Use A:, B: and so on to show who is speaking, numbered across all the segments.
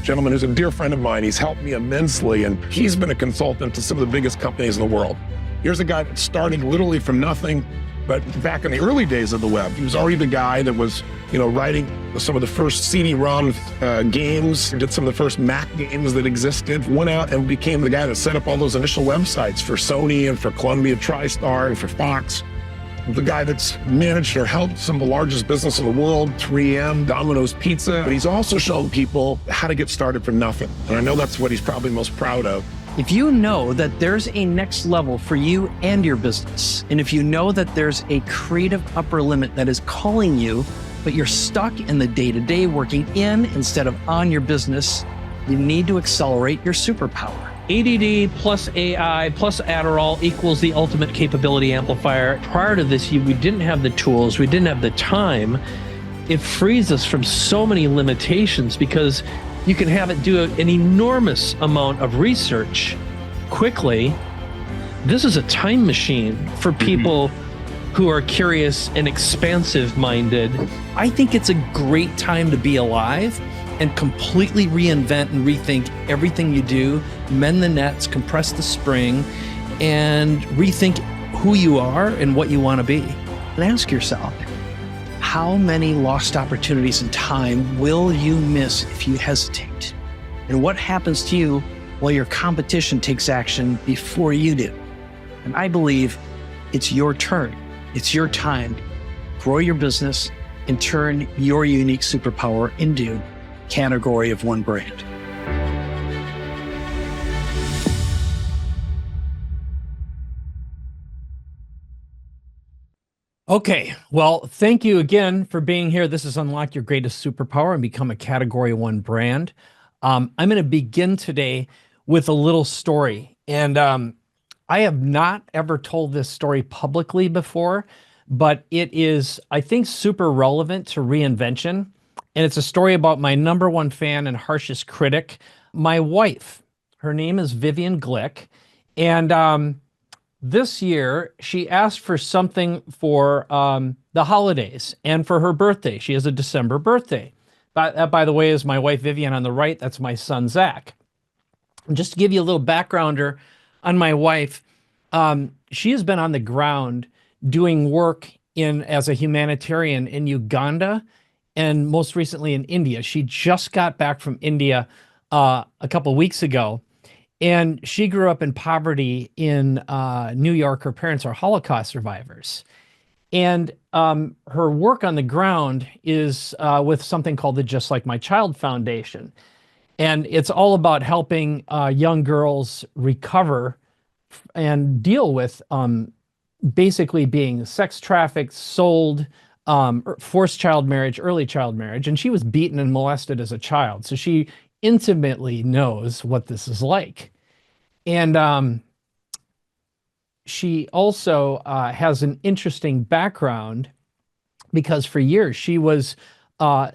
A: gentleman who's a dear friend of mine. He's helped me immensely, and he's been a consultant to some of the biggest companies in the world. Here's a guy that started literally from nothing, but back in the early days of the web, he was already the guy that was, writing some of the first CD-ROM games, did some of the first Mac games that existed, went out and became the guy that set up all those initial websites for Sony and for Columbia TriStar and for Fox. The guy that's managed or helped some of the largest business in the world, 3M, Domino's Pizza. But he's also shown people how to get started from nothing. And I know that's what he's probably most proud of.
B: If you know that there's a next level for you and your business, and if you know that there's a creative upper limit that is calling you, but you're stuck in the day-to-day working in instead of on your business, you need to accelerate your superpower.
C: ADD plus AI plus Adderall equals the ultimate capability amplifier. Prior to this, we didn't have the tools, we didn't have the time. It frees us from so many limitations because you can have it do an enormous amount of research quickly. This is a time machine for people who are curious and expansive minded.
B: I think it's a great time to be alive and completely reinvent and rethink everything you do, mend the nets, compress the spring, and rethink who you are and what you want to be. And ask yourself, how many lost opportunities in time will you miss if you hesitate? And what happens to you while your competition takes action before you do? And I believe it's your turn. It's your time. Grow your business and turn your unique superpower into category of one brand.
C: Okay, well, thank you again for being here. This is Unlock Your Greatest Superpower and Become a Category 1 brand. I'm going to begin today with a little story. And I have not ever told this story publicly before, but it is, I think, super relevant to Reinvention. And it's a story about my number one fan and harshest critic, my wife. Her name is Vivian Glick. And this year, she asked for something for the holidays and for her birthday. She has a December birthday. That, by the way, is my wife, Vivian, on the right. That's my son, Zach. And just to give you a little backgrounder on my wife, she has been on the ground doing work as a humanitarian in Uganda and most recently in India. She just got back from India a couple weeks ago. And she grew up in poverty in New York. Her parents are Holocaust survivors. And her work on the ground is with something called the Just Like My Child Foundation. And it's all about helping young girls recover and deal with basically being sex trafficked, sold, forced child marriage, early child marriage. And she was beaten and molested as a child. So she intimately knows what this is like. And she also has an interesting background because for years she was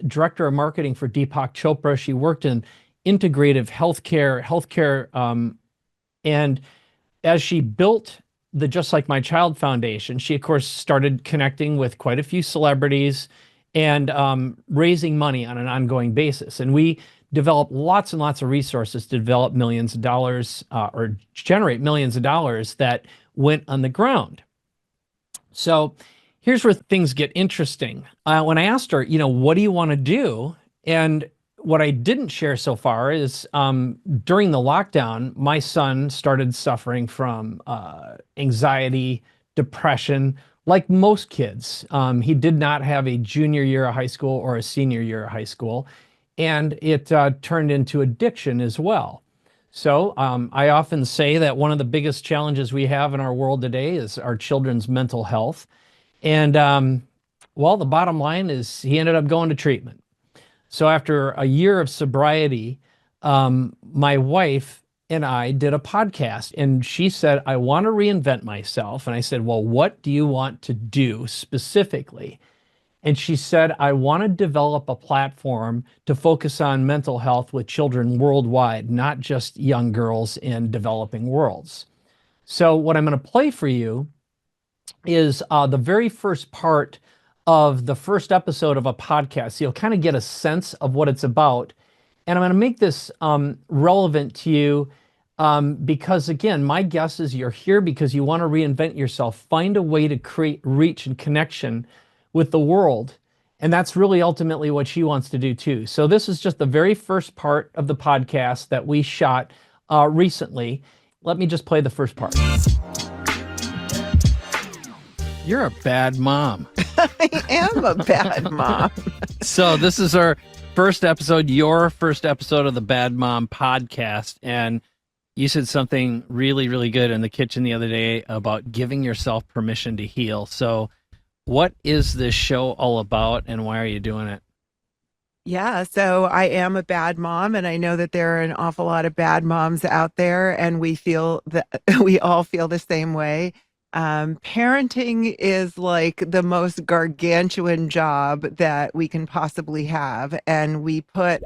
C: director of marketing for Deepak Chopra. She worked in integrative healthcare. And as she built the Just Like My Child Foundation, she, of course, started connecting with quite a few celebrities and raising money on an ongoing basis. And we develop lots and lots of resources to develop millions of dollars or generate millions of dollars that went on the ground. So here's where things get interesting. When I asked her, what do you want to do? And what I didn't share so far is during the lockdown, my son started suffering from anxiety, depression, like most kids. He did not have a junior year of high school or a senior year of high school. And it turned into addiction as well. So I often say that one of the biggest challenges we have in our world today is our children's mental health. And well, the bottom line is he ended up going to treatment. So after a year of sobriety, my wife and I did a podcast, and she said, I want to reinvent myself. And I said, well, what do you want to do specifically? And she said, I want to develop a platform to focus on mental health with children worldwide, not just young girls in developing worlds. So what I'm going to play for you is the very first part of the first episode of a podcast. So you'll kind of get a sense of what it's about. And I'm going to make this relevant to you because, again, my guess is you're here because you want to reinvent yourself, find a way to create reach and connection with the world. And that's really ultimately what she wants to do too. So this is just the very first part of the podcast that we shot recently. Let me just play the first part. You're a bad mom.
D: I am a bad mom.
C: So this is our first episode, your first episode of the Bad Mom podcast. And you said something really, really good in the kitchen the other day about giving yourself permission to heal. So what is this show all about and why are you doing it?
D: Yeah, so I am a bad mom, and I know that there are an awful lot of bad moms out there, and we all feel the same way. Parenting is like the most gargantuan job that we can possibly have, and we put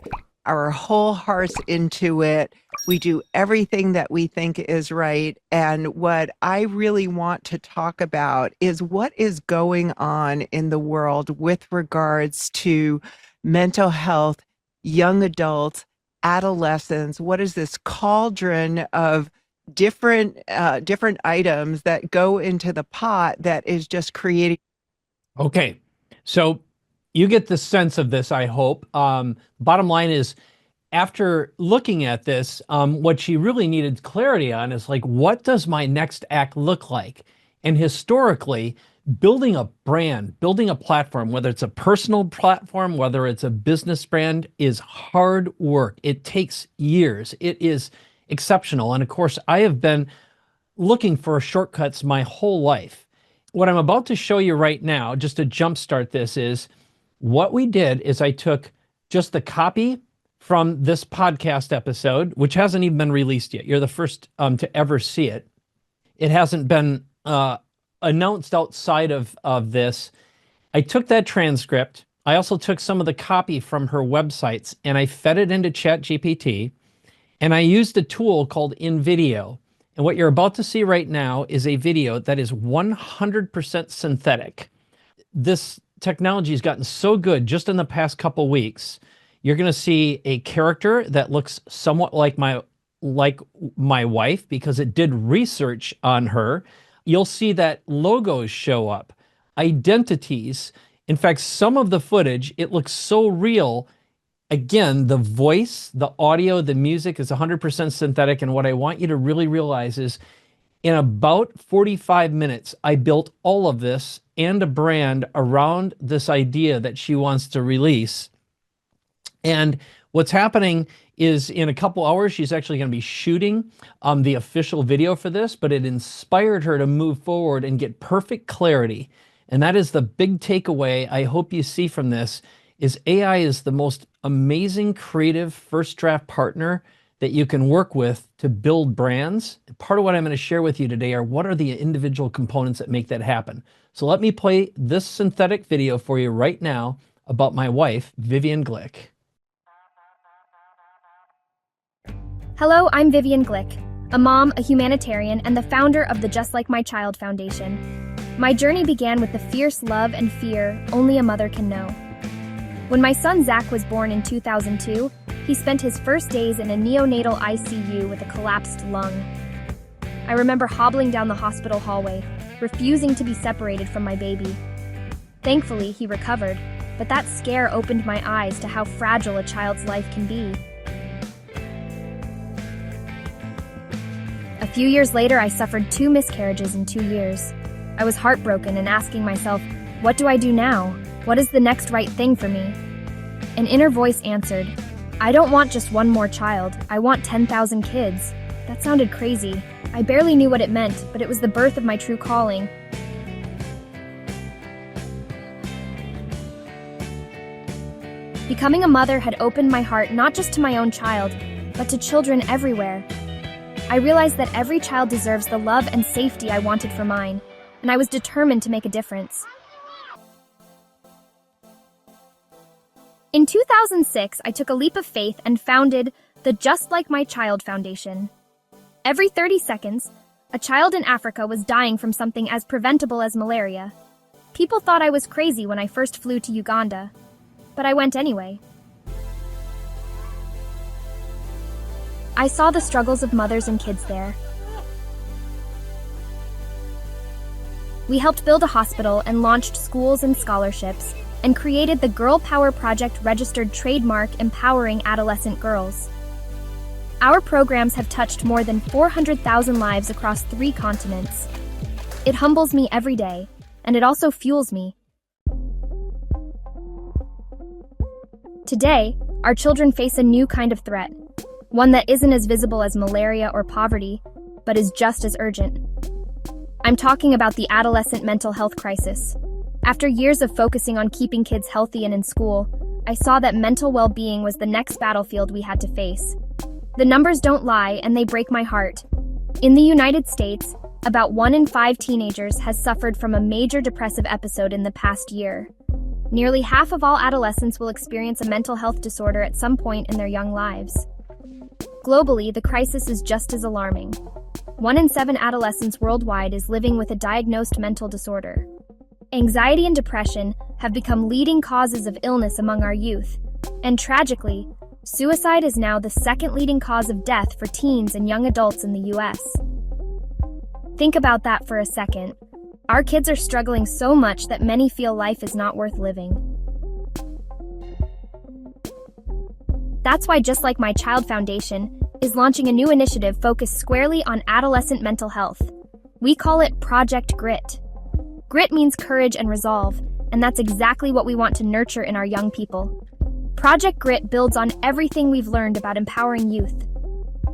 D: our whole hearts into it. We do everything that we think is right. And what I really want to talk about is what is going on in the world with regards to mental health, young adults, adolescents. What is this cauldron of different items that go into the pot that is just creating?
C: Okay, so you get the sense of this, I hope. Bottom line is, after looking at this, what she really needed clarity on is like, what does my next act look like? And historically, building a brand, building a platform, whether it's a personal platform, whether it's a business brand, is hard work. It takes years. It is exceptional. And of course, I have been looking for shortcuts my whole life. What I'm about to show you right now, just to jumpstart this, is what we did is I took just the copy from this podcast episode, which hasn't even been released yet. You're the first to ever see it. It hasn't been announced outside of this. I took that transcript. I also took some of the copy from her websites and I fed it into ChatGPT, and I used a tool called InVideo. And what you're about to see right now is a video that is 100% synthetic. This technology has gotten so good just in the past couple weeks. You're going to see a character that looks somewhat like my wife because it did research on her. You'll see that logos show up, identities. In fact, some of the footage, it looks so real. Again, the voice, the audio, the music is 100% synthetic. And what I want you to really realize is in about 45 minutes, I built all of this and a brand around this idea that she wants to release. And what's happening is in a couple hours, she's actually going to be shooting the official video for this, but it inspired her to move forward and get perfect clarity. And that is the big takeaway I hope you see from this, is AI is the most amazing creative first draft partner that you can work with to build brands. Part of what I'm going to share with you today are what are the individual components that make that happen. So let me play this synthetic video for you right now about my wife, Vivian Glick.
E: Hello, I'm Vivian Glick, a mom, a humanitarian, and the founder of the Just Like My Child Foundation. My journey began with the fierce love and fear only a mother can know. When my son Zach was born in 2002, he spent his first days in a neonatal ICU with a collapsed lung. I remember hobbling down the hospital hallway, refusing to be separated from my baby. Thankfully, he recovered, but that scare opened my eyes to how fragile a child's life can be. A few years later, I suffered 2 miscarriages in 2 years. I was heartbroken and asking myself, what do I do now? What is the next right thing for me? An inner voice answered, I don't want just one more child. I want 10,000 kids. That sounded crazy. I barely knew what it meant, but it was the birth of my true calling. Becoming a mother had opened my heart not just to my own child, but to children everywhere. I realized that every child deserves the love and safety I wanted for mine, and I was determined to make a difference. In 2006, I took a leap of faith and founded the Just Like My Child Foundation. Every 30 seconds, a child in Africa was dying from something as preventable as malaria. People thought I was crazy when I first flew to Uganda, but I went anyway. I saw the struggles of mothers and kids there. We helped build a hospital and launched schools and scholarships, and created the Girl Power Project registered trademark empowering adolescent girls. Our programs have touched more than 400,000 lives across 3 continents. It humbles me every day, and it also fuels me. Today, our children face a new kind of threat, one that isn't as visible as malaria or poverty, but is just as urgent. I'm talking about the adolescent mental health crisis. After years of focusing on keeping kids healthy and in school, I saw that mental well-being was the next battlefield we had to face. The numbers don't lie, and they break my heart. In the United States, about 1 in 5 teenagers has suffered from a major depressive episode in the past year. Nearly half of all adolescents will experience a mental health disorder at some point in their young lives. Globally, the crisis is just as alarming. 1 in 7 adolescents worldwide is living with a diagnosed mental disorder. Anxiety and depression have become leading causes of illness among our youth, and tragically, suicide is now the second leading cause of death for teens and young adults in the US. Think about that for a second. Our kids are struggling so much that many feel life is not worth living. That's why Just Like My Child Foundation is launching a new initiative focused squarely on adolescent mental health. We call it Project Grit. Grit means courage and resolve, and that's exactly what we want to nurture in our young people. Project Grit builds on everything we've learned about empowering youth.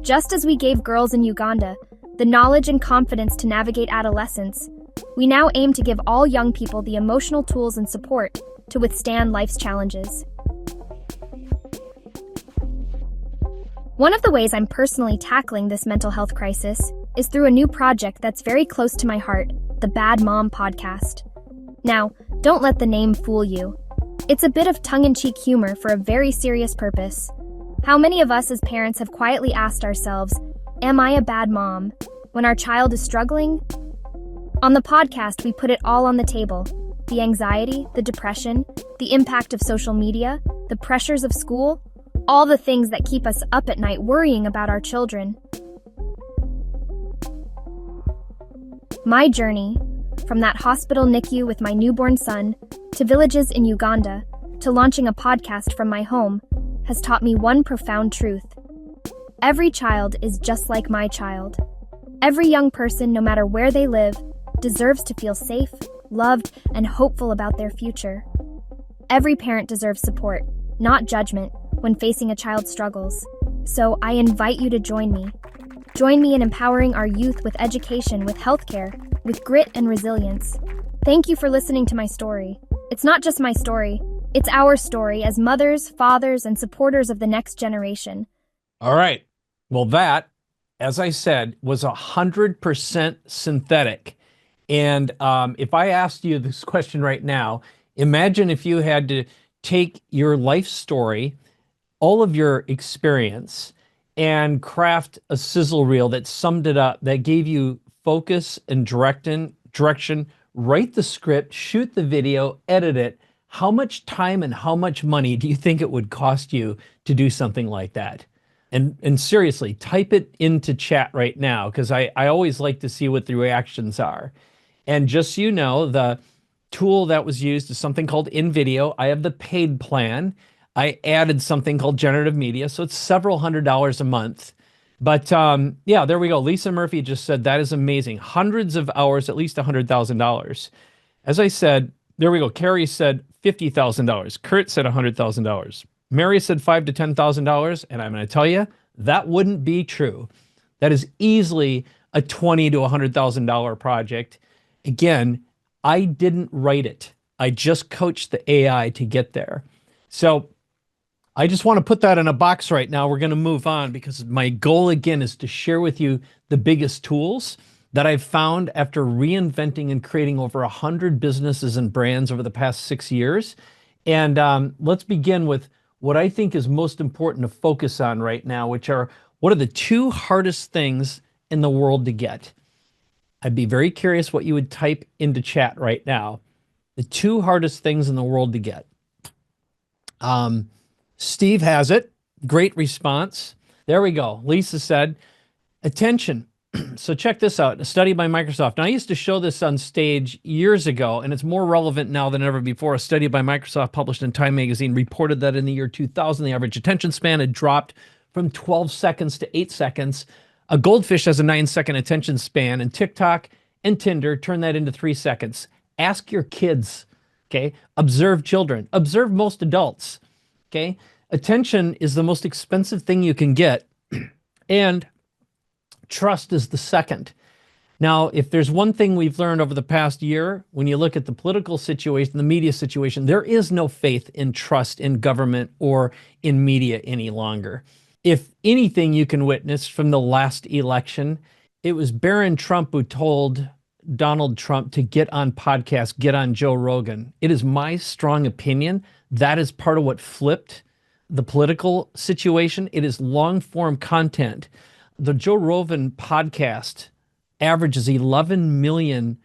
E: Just as we gave girls in Uganda the knowledge and confidence to navigate adolescence, we now aim to give all young people the emotional tools and support to withstand life's challenges. One of the ways I'm personally tackling this mental health crisis is through a new project that's very close to my heart, the Bad Mom Podcast. Now, don't let the name fool you. It's a bit of tongue-in-cheek humor for a very serious purpose. How many of us as parents have quietly asked ourselves, "Am I a bad mom?" when our child is struggling? On the podcast, we put it all on the table. The anxiety, the depression, the impact of social media, the pressures of school, all the things that keep us up at night worrying about our children. My journey, from that hospital NICU with my newborn son, to villages in Uganda, to launching a podcast from my home, has taught me one profound truth. Every child is just like my child. Every young person, no matter where they live, deserves to feel safe, loved, and hopeful about their future. Every parent deserves support, not judgment, when facing a child's struggles. So I invite you to join me. Join me in empowering our youth with education, with healthcare, with grit and resilience. Thank you for listening to my story. It's not just my story, it's our story as mothers, fathers, and supporters of the next generation.
C: All right. Well, that, as I said, was 100% synthetic. And if I asked you this question right now, imagine if you had to take your life story, all of your experience, and craft a sizzle reel that summed it up, that gave you focus and direction, write the script, shoot the video, edit it. How much time and how much money do you think it would cost you to do something like that? And seriously, type it into chat right now, because I always like to see what the reactions are. And just so you know, the tool that was used is something called InVideo. I have the paid plan. I added something called generative media, so it's several $100s a month. But yeah, there we go. Lisa Murphy just said, that is amazing. Hundreds of hours, at least $100,000. As I said, there we go. Carrie said $50,000. Kurt said $100,000. Mary said $5,000 to $10,000. And I'm going to tell you, that wouldn't be true. That is easily a $20,000 to $100,000 project. Again, I didn't write it. I just coached the AI to get there. So I just want to put that in a box right now. We're going to move on, because my goal again is to share with you the biggest tools that I've found after reinventing and creating over 100 businesses and brands over the past 6 years. And let's begin with what I think is most important to focus on right now, which are, what are the 2 hardest things in the world to get? I'd be very curious what you would type into chat right now. The 2 hardest things in the world to get. Steve has it. Great response. There we go. Lisa said, attention. So check this out, a study by Microsoft. Now, I used to show this on stage years ago, and it's more relevant now than ever before. A study by Microsoft published in Time magazine reported that in the year 2000, the average attention span had dropped from 12 seconds to 8 seconds. A goldfish has a 9-second attention span, and TikTok and Tinder turn that into 3 seconds. Ask your kids, okay? Observe children. Observe most adults, okay? Attention is the most expensive thing you can get, and trust is the second. Now, if there's one thing we've learned over the past year, when you look at the political situation, the media situation, there is no faith in trust in government or in media any longer. If anything you can witness from the last election, it was Barron Trump who told Donald Trump to get on podcasts, get on Joe Rogan. It is my strong opinion that is part of what flipped the political situation. It is long-form content. The Joe Rogan podcast averages 11 million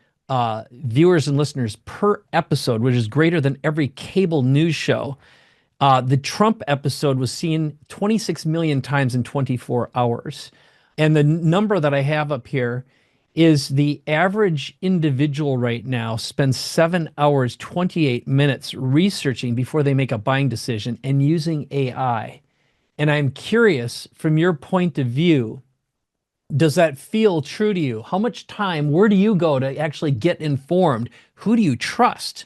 C: viewers and listeners per episode, which is greater than every cable news show. The Trump episode was seen 26 million times in 24 hours. And the number that I have up here is the average individual right now spends 7 hours, 28 minutes researching before they make a buying decision and using AI. And I'm curious, from your point of view, does that feel true to you? How much time, where do you go to actually get informed? Who do you trust?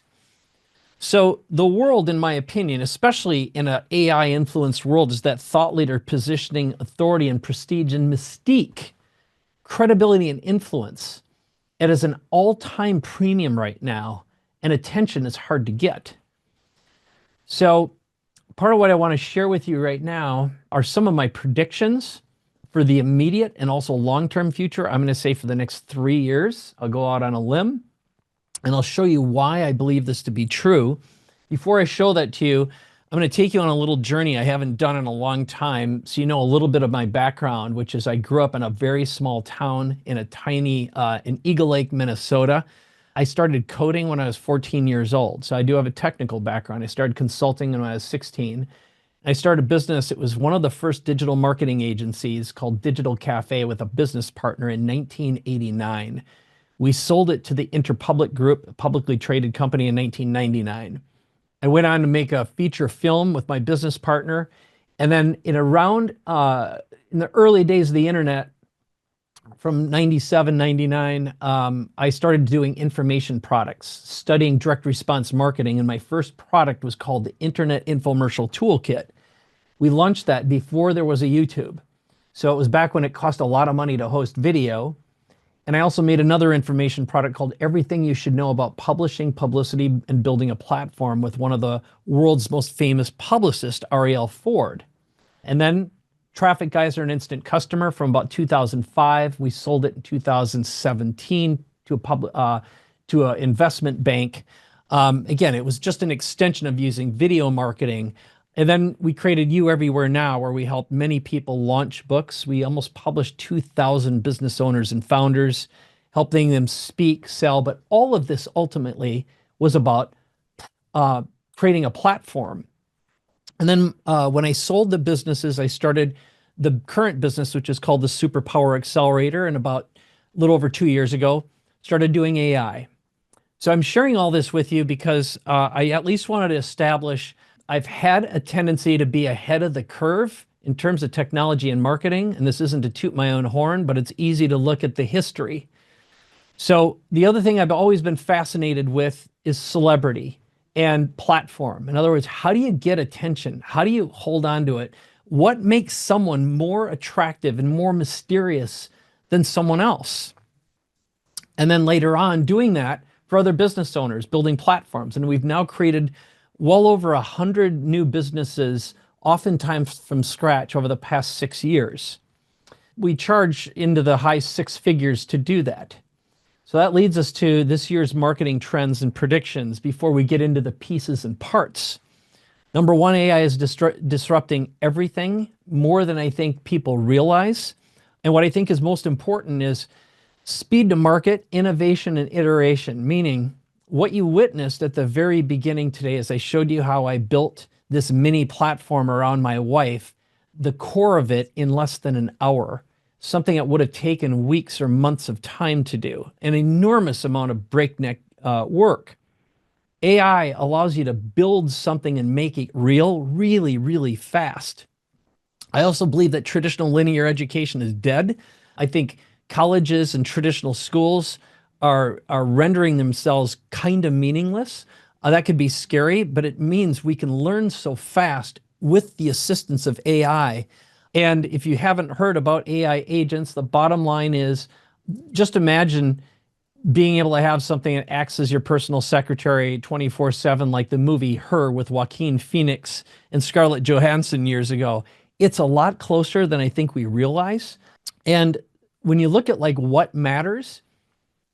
C: So the world, in my opinion, especially in an AI-influenced world, is that thought leader positioning authority and prestige and mystique, credibility and influence. It is an all-time premium right now, and attention is hard to get. So part of what I want to share with you right now are some of my predictions for the immediate and also long-term future. I'm going to say for the next 3 years. I'll go out on a limb, and I'll show you why I believe this to be true. Before I show that to you, I'm going to take you on a little journey I haven't done in a long time, so you know a little bit of my background, which is I grew up in a very small town in a tiny, in Eagle Lake, Minnesota. I started coding when I was 14 years old, so I do have a technical background. I started consulting when I was 16. I started a business. It was one of the first digital marketing agencies called Digital Cafe with a business partner in 1989. We sold it to the Interpublic Group, a publicly traded company, in 1999. I went on to make a feature film with my business partner. And then in the early days of the internet, from 97, 99, I started doing information products, studying direct response marketing. And my first product was called the Internet Infomercial Toolkit. We launched that before there was a YouTube. So it was back when it cost a lot of money to host video. And I also made another information product called Everything You Should Know About Publishing, Publicity, and Building a Platform with one of the world's most famous publicists, Ariel Ford. And then Traffic Guys are an instant customer from about 2005. We sold it in 2017 to an investment bank. Again, it was just an extension of using video marketing. And then we created You Everywhere Now, where we helped many people launch books. We almost published 2,000 business owners and founders, helping them speak, sell. But all of this ultimately was about creating a platform. And then when I sold the businesses, I started the current business, which is called the Superpower Accelerator. And about a little over 2 years ago, started doing AI. So I'm sharing all this with you because I at least wanted to establish I've had a tendency to be ahead of the curve in terms of technology and marketing. And this isn't to toot my own horn, but it's easy to look at the history. So the other thing I've always been fascinated with is celebrity and platform. In other words, how do you get attention? How do you hold on to it? What makes someone more attractive and more mysterious than someone else? And then later on, doing that for other business owners, building platforms. And we've now created well over 100 new businesses, oftentimes from scratch, over the past 6 years. We charge into the high six figures to do that. So that leads us to this year's marketing trends and predictions before we get into the pieces and parts. Number one, AI is disrupting everything more than I think people realize. And what I think is most important is speed to market, innovation, and iteration, meaning what you witnessed at the very beginning today as I showed you how I built this mini platform around my wife. the core of it in less than an hour, something that would have taken weeks or months of time to do, an enormous amount of breakneck work. AI allows you to build something and make it real really, really fast. I also believe that traditional linear education is dead. I think colleges and traditional schools are rendering themselves kind of meaningless. That could be scary, but it means we can learn so fast with the assistance of AI. And if you haven't heard about AI agents, the bottom line is just imagine being able to have something that acts as your personal secretary 24/7, like the movie Her with Joaquin Phoenix and Scarlett Johansson years ago. It's a lot closer than I think we realize. And when you look at like what matters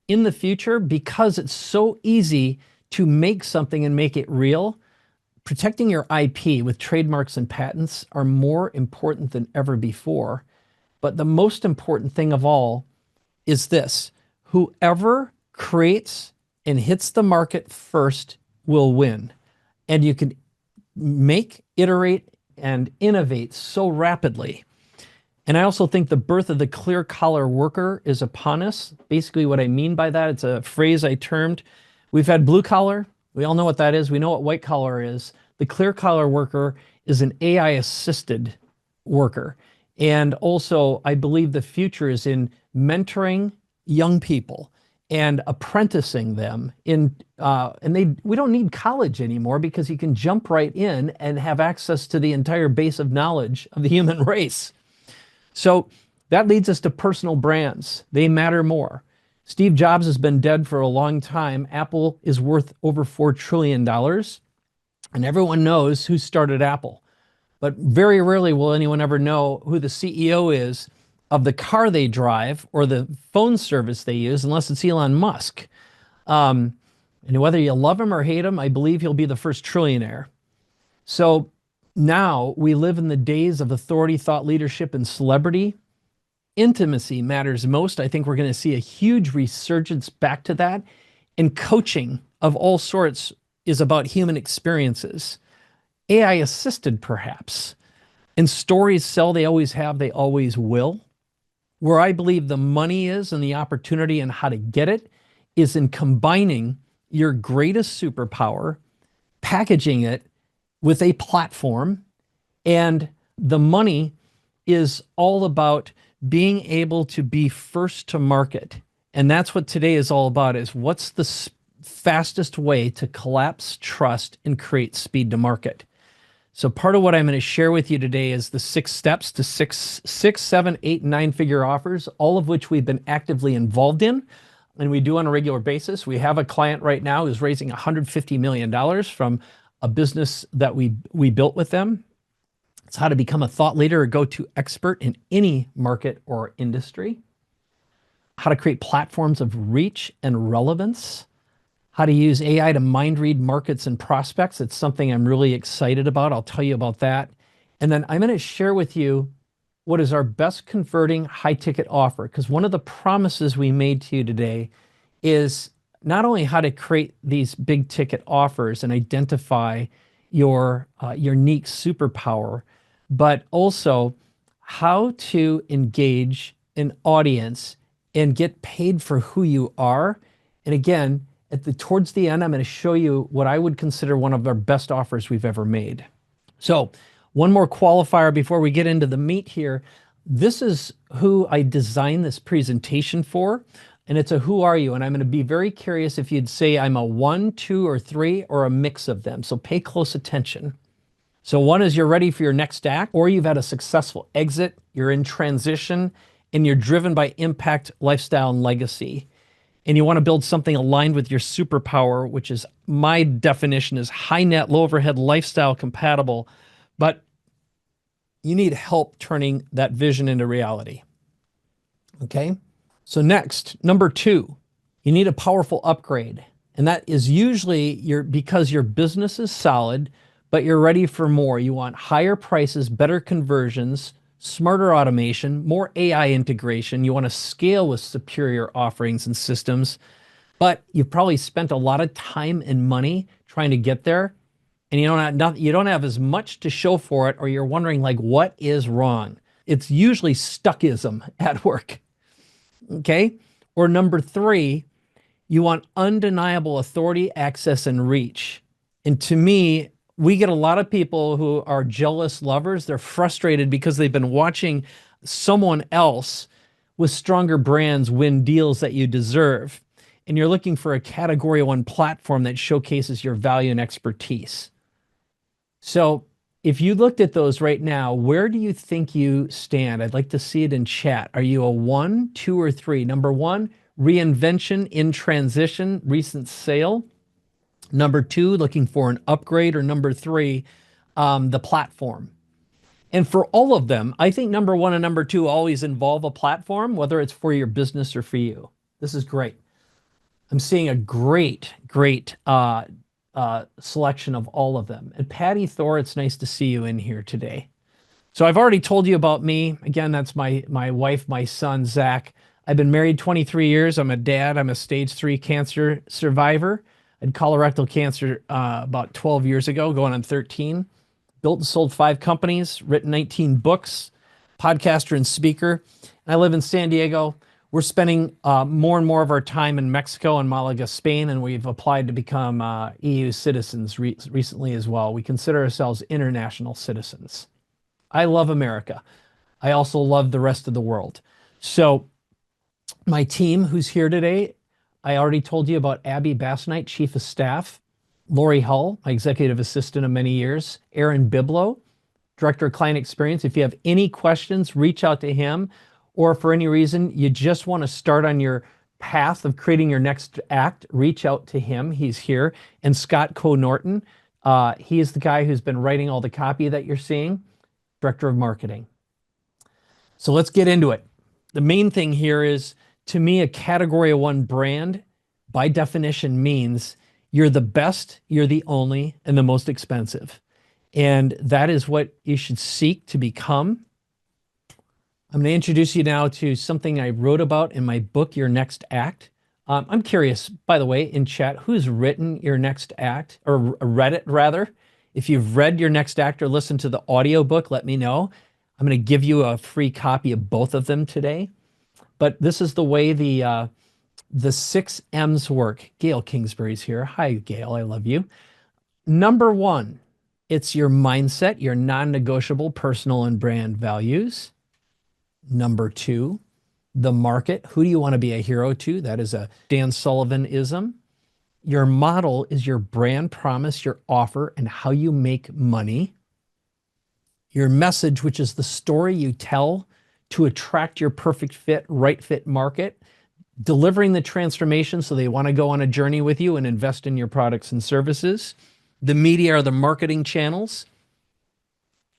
C: in the future, because it's so easy to make something and make it real, protecting your IP with trademarks and patents are more important than ever before. But the most important thing of all is this: whoever creates and hits the market first will win. And you can make, iterate, and innovate so rapidly. And I also think the birth of the clear collar worker is upon us. Basically what I mean by that, it's a phrase I termed. We've had blue collar. We all know what that is. We know what white collar is. The clear collar worker is an AI assisted worker. And also I believe the future is in mentoring young people and apprenticing them in, we don't need college anymore because you can jump right in and have access to the entire base of knowledge of the human race. So that leads us to personal brands. They matter more. Steve Jobs has been dead for a long time. Apple is worth over $4 trillion. And everyone knows who started Apple. But very rarely will anyone ever know who the CEO is of the car they drive or the phone service they use, unless it's Elon Musk. And whether you love him or hate him, I believe he'll be the first trillionaire. So now we live in the days of authority, thought leadership, and celebrity. Intimacy matters most. I think we're going to see a huge resurgence back to that. And coaching of all sorts is about human experiences. AI assisted, perhaps. And stories sell, they always have, they always will. Where I believe the money is and the opportunity and how to get it is in combining your greatest superpower, packaging it with a platform, and the money is all about being able to be first to market. And that's what today is all about, is what's the fastest way to collapse trust and create speed to market. So part of what I'm going to share with you today is the 6 steps to six, 7, 8, 9-figure offers, all of which we've been actively involved in, and we do on a regular basis. We have a client right now who's raising $150 million from a business that we built with them. It's how to become a thought leader or go-to expert in any market or industry, how to create platforms of reach and relevance, how to use AI to mind read markets and prospects. It's something I'm really excited about. I'll tell you about that. And then I'm going to share with you what is our best converting high ticket offer. Because one of the promises we made to you today is not only how to create these big ticket offers and identify your unique superpower, but also how to engage an audience and get paid for who you are. And again, towards the end, I'm going to show you what I would consider one of our best offers we've ever made. So one more qualifier before we get into the meat here. This is who I designed this presentation for, and it's a who are you? And I'm going to be very curious if you'd say I'm a 1, 2, or 3, or a mix of them. So pay close attention. So 1 is you're ready for your next act, or you've had a successful exit, you're in transition, and you're driven by impact, lifestyle, and legacy. And you want to build something aligned with your superpower, which is, my definition is high net, low overhead, lifestyle compatible, but you need help turning that vision into reality. Okay? So next, number 2, you need a powerful upgrade. And that is usually because your business is solid, but you're ready for more. You want higher prices, better conversions, smarter automation, more AI integration. You want to scale with superior offerings and systems, but you've probably spent a lot of time and money trying to get there. and you don't have as much to show for it, or you're wondering like, what is wrong? It's usually stuckism at work. Okay. Or number 3, you want undeniable authority, access, and reach. And to me, we get a lot of people who are jealous lovers. They're frustrated because they've been watching someone else with stronger brands win deals that you deserve. And you're looking for a category 1 platform that showcases your value and expertise. So if you looked at those right now, where do you think you stand? I'd like to see it in chat. Are you a 1, 2, or 3? Number 1, reinvention in transition, recent sale. Number 2, looking for an upgrade. Or number 3, the platform. And for all of them, I think number 1 and number 2 always involve a platform, whether it's for your business or for you. This is great. I'm seeing a great selection of all of them. And Patty Thor, it's nice to see you in here today. So I've already told you about me. Again, that's my wife, my son, Zach. I've been married 23 years. I'm a dad. I'm a stage 3 cancer survivor. I had colorectal cancer about 12 years ago, going on 13. Built and sold 5 companies, written 19 books, podcaster and speaker. And I live in San Diego. We're spending more and more of our time in Mexico and Malaga, Spain, and we've applied to become EU citizens recently as well. We consider ourselves international citizens. I love America. I also love the rest of the world. So my team who's here today, I already told you about Abby Bassnight, Chief of Staff, Lori Hull, my Executive Assistant of many years, Aaron Biblow, Director of Client Experience. If you have any questions, reach out to him. Or for any reason, you just want to start on your path of creating your next act, reach out to him. He's here. And Scott Coe-Norton, he is the guy who's been writing all the copy that you're seeing, Director of Marketing. So let's get into it. The main thing here is, to me, a category 1 brand, by definition, means you're the best, you're the only, and the most expensive. And that is what you should seek to become. I'm going to introduce you now to something I wrote about in my book, Your Next Act. I'm curious, by the way, in chat, who's written Your Next Act, or read it rather? If you've read Your Next Act or listened to the audiobook, let me know. I'm going to give you a free copy of both of them today. But this is the way the 6 M's work. Gail Kingsbury's here. Hi, Gail. I love you. Number 1, it's your mindset, your non-negotiable personal and brand values. Number 2, the market. Who do you want to be a hero to? That is a Dan Sullivan-ism. Your model is your brand promise, your offer, and how you make money. Your message, which is the story you tell to attract your perfect fit, right fit market, delivering the transformation so they want to go on a journey with you and invest in your products and services. The media are the marketing channels.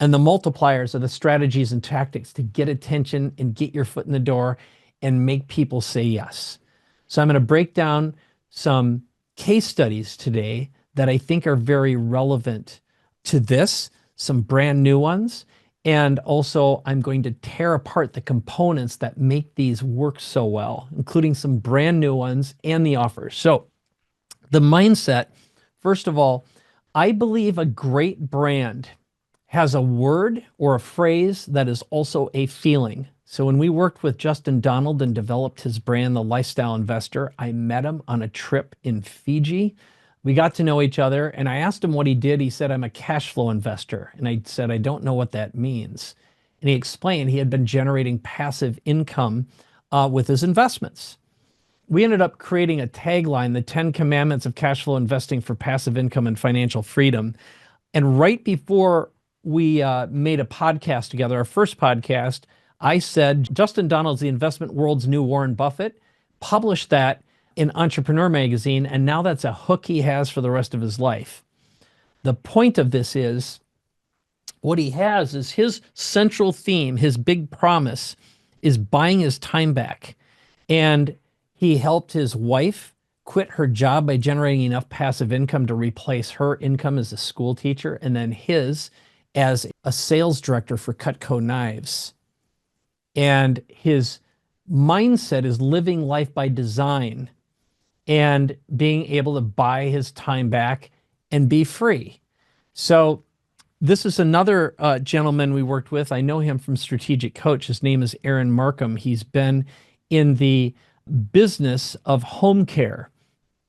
C: And the multipliers are the strategies and tactics to get attention and get your foot in the door and make people say yes. So I'm going to break down some case studies today that I think are very relevant to this, some brand new ones. And also I'm going to tear apart the components that make these work so well, including some brand new ones and the offers. So the mindset, first of all, I believe a great brand has a word or a phrase that is also a feeling. So when we worked with Justin Donald and developed his brand, The Lifestyle Investor, I met him on a trip in Fiji. We got to know each other and I asked him what he did. He said, I'm a cash flow investor. And I said, I don't know what that means. And he explained he had been generating passive income with his investments. We ended up creating a tagline, the 10 Commandments of Cash Flow Investing for Passive Income and Financial Freedom. And right before we made a podcast together, our first podcast, I said, Justin Donald's the investment world's new Warren Buffett, published that in Entrepreneur Magazine, and now that's a hook he has for the rest of his life. The point of this is, what he has is his central theme, his big promise is buying his time back. And he helped his wife quit her job by generating enough passive income to replace her income as a school teacher, and then his as a sales director for Cutco Knives. And his mindset is living life by design and being able to buy his time back and be free. So this is another gentleman we worked with. I know him from Strategic Coach. His name is Aaron Markham. He's been in the business of home care,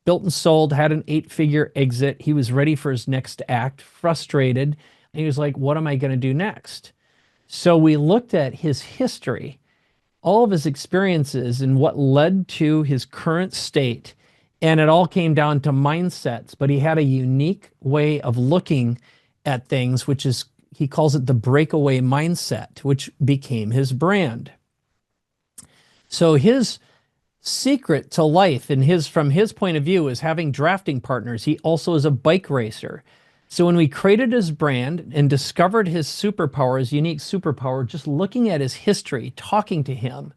C: built and sold, had an 8-figure exit. He was ready for his next act, frustrated. And he was like, what am I going to do next? So we looked at his history, all of his experiences, and what led to his current state. And it all came down to mindsets, but he had a unique way of looking at things, which is, he calls it the breakaway mindset, which became his brand. So his secret to life from his point of view is having drafting partners. He also is a bike racer. So when we created his brand and discovered his superpower, his unique superpower, just looking at his history, talking to him,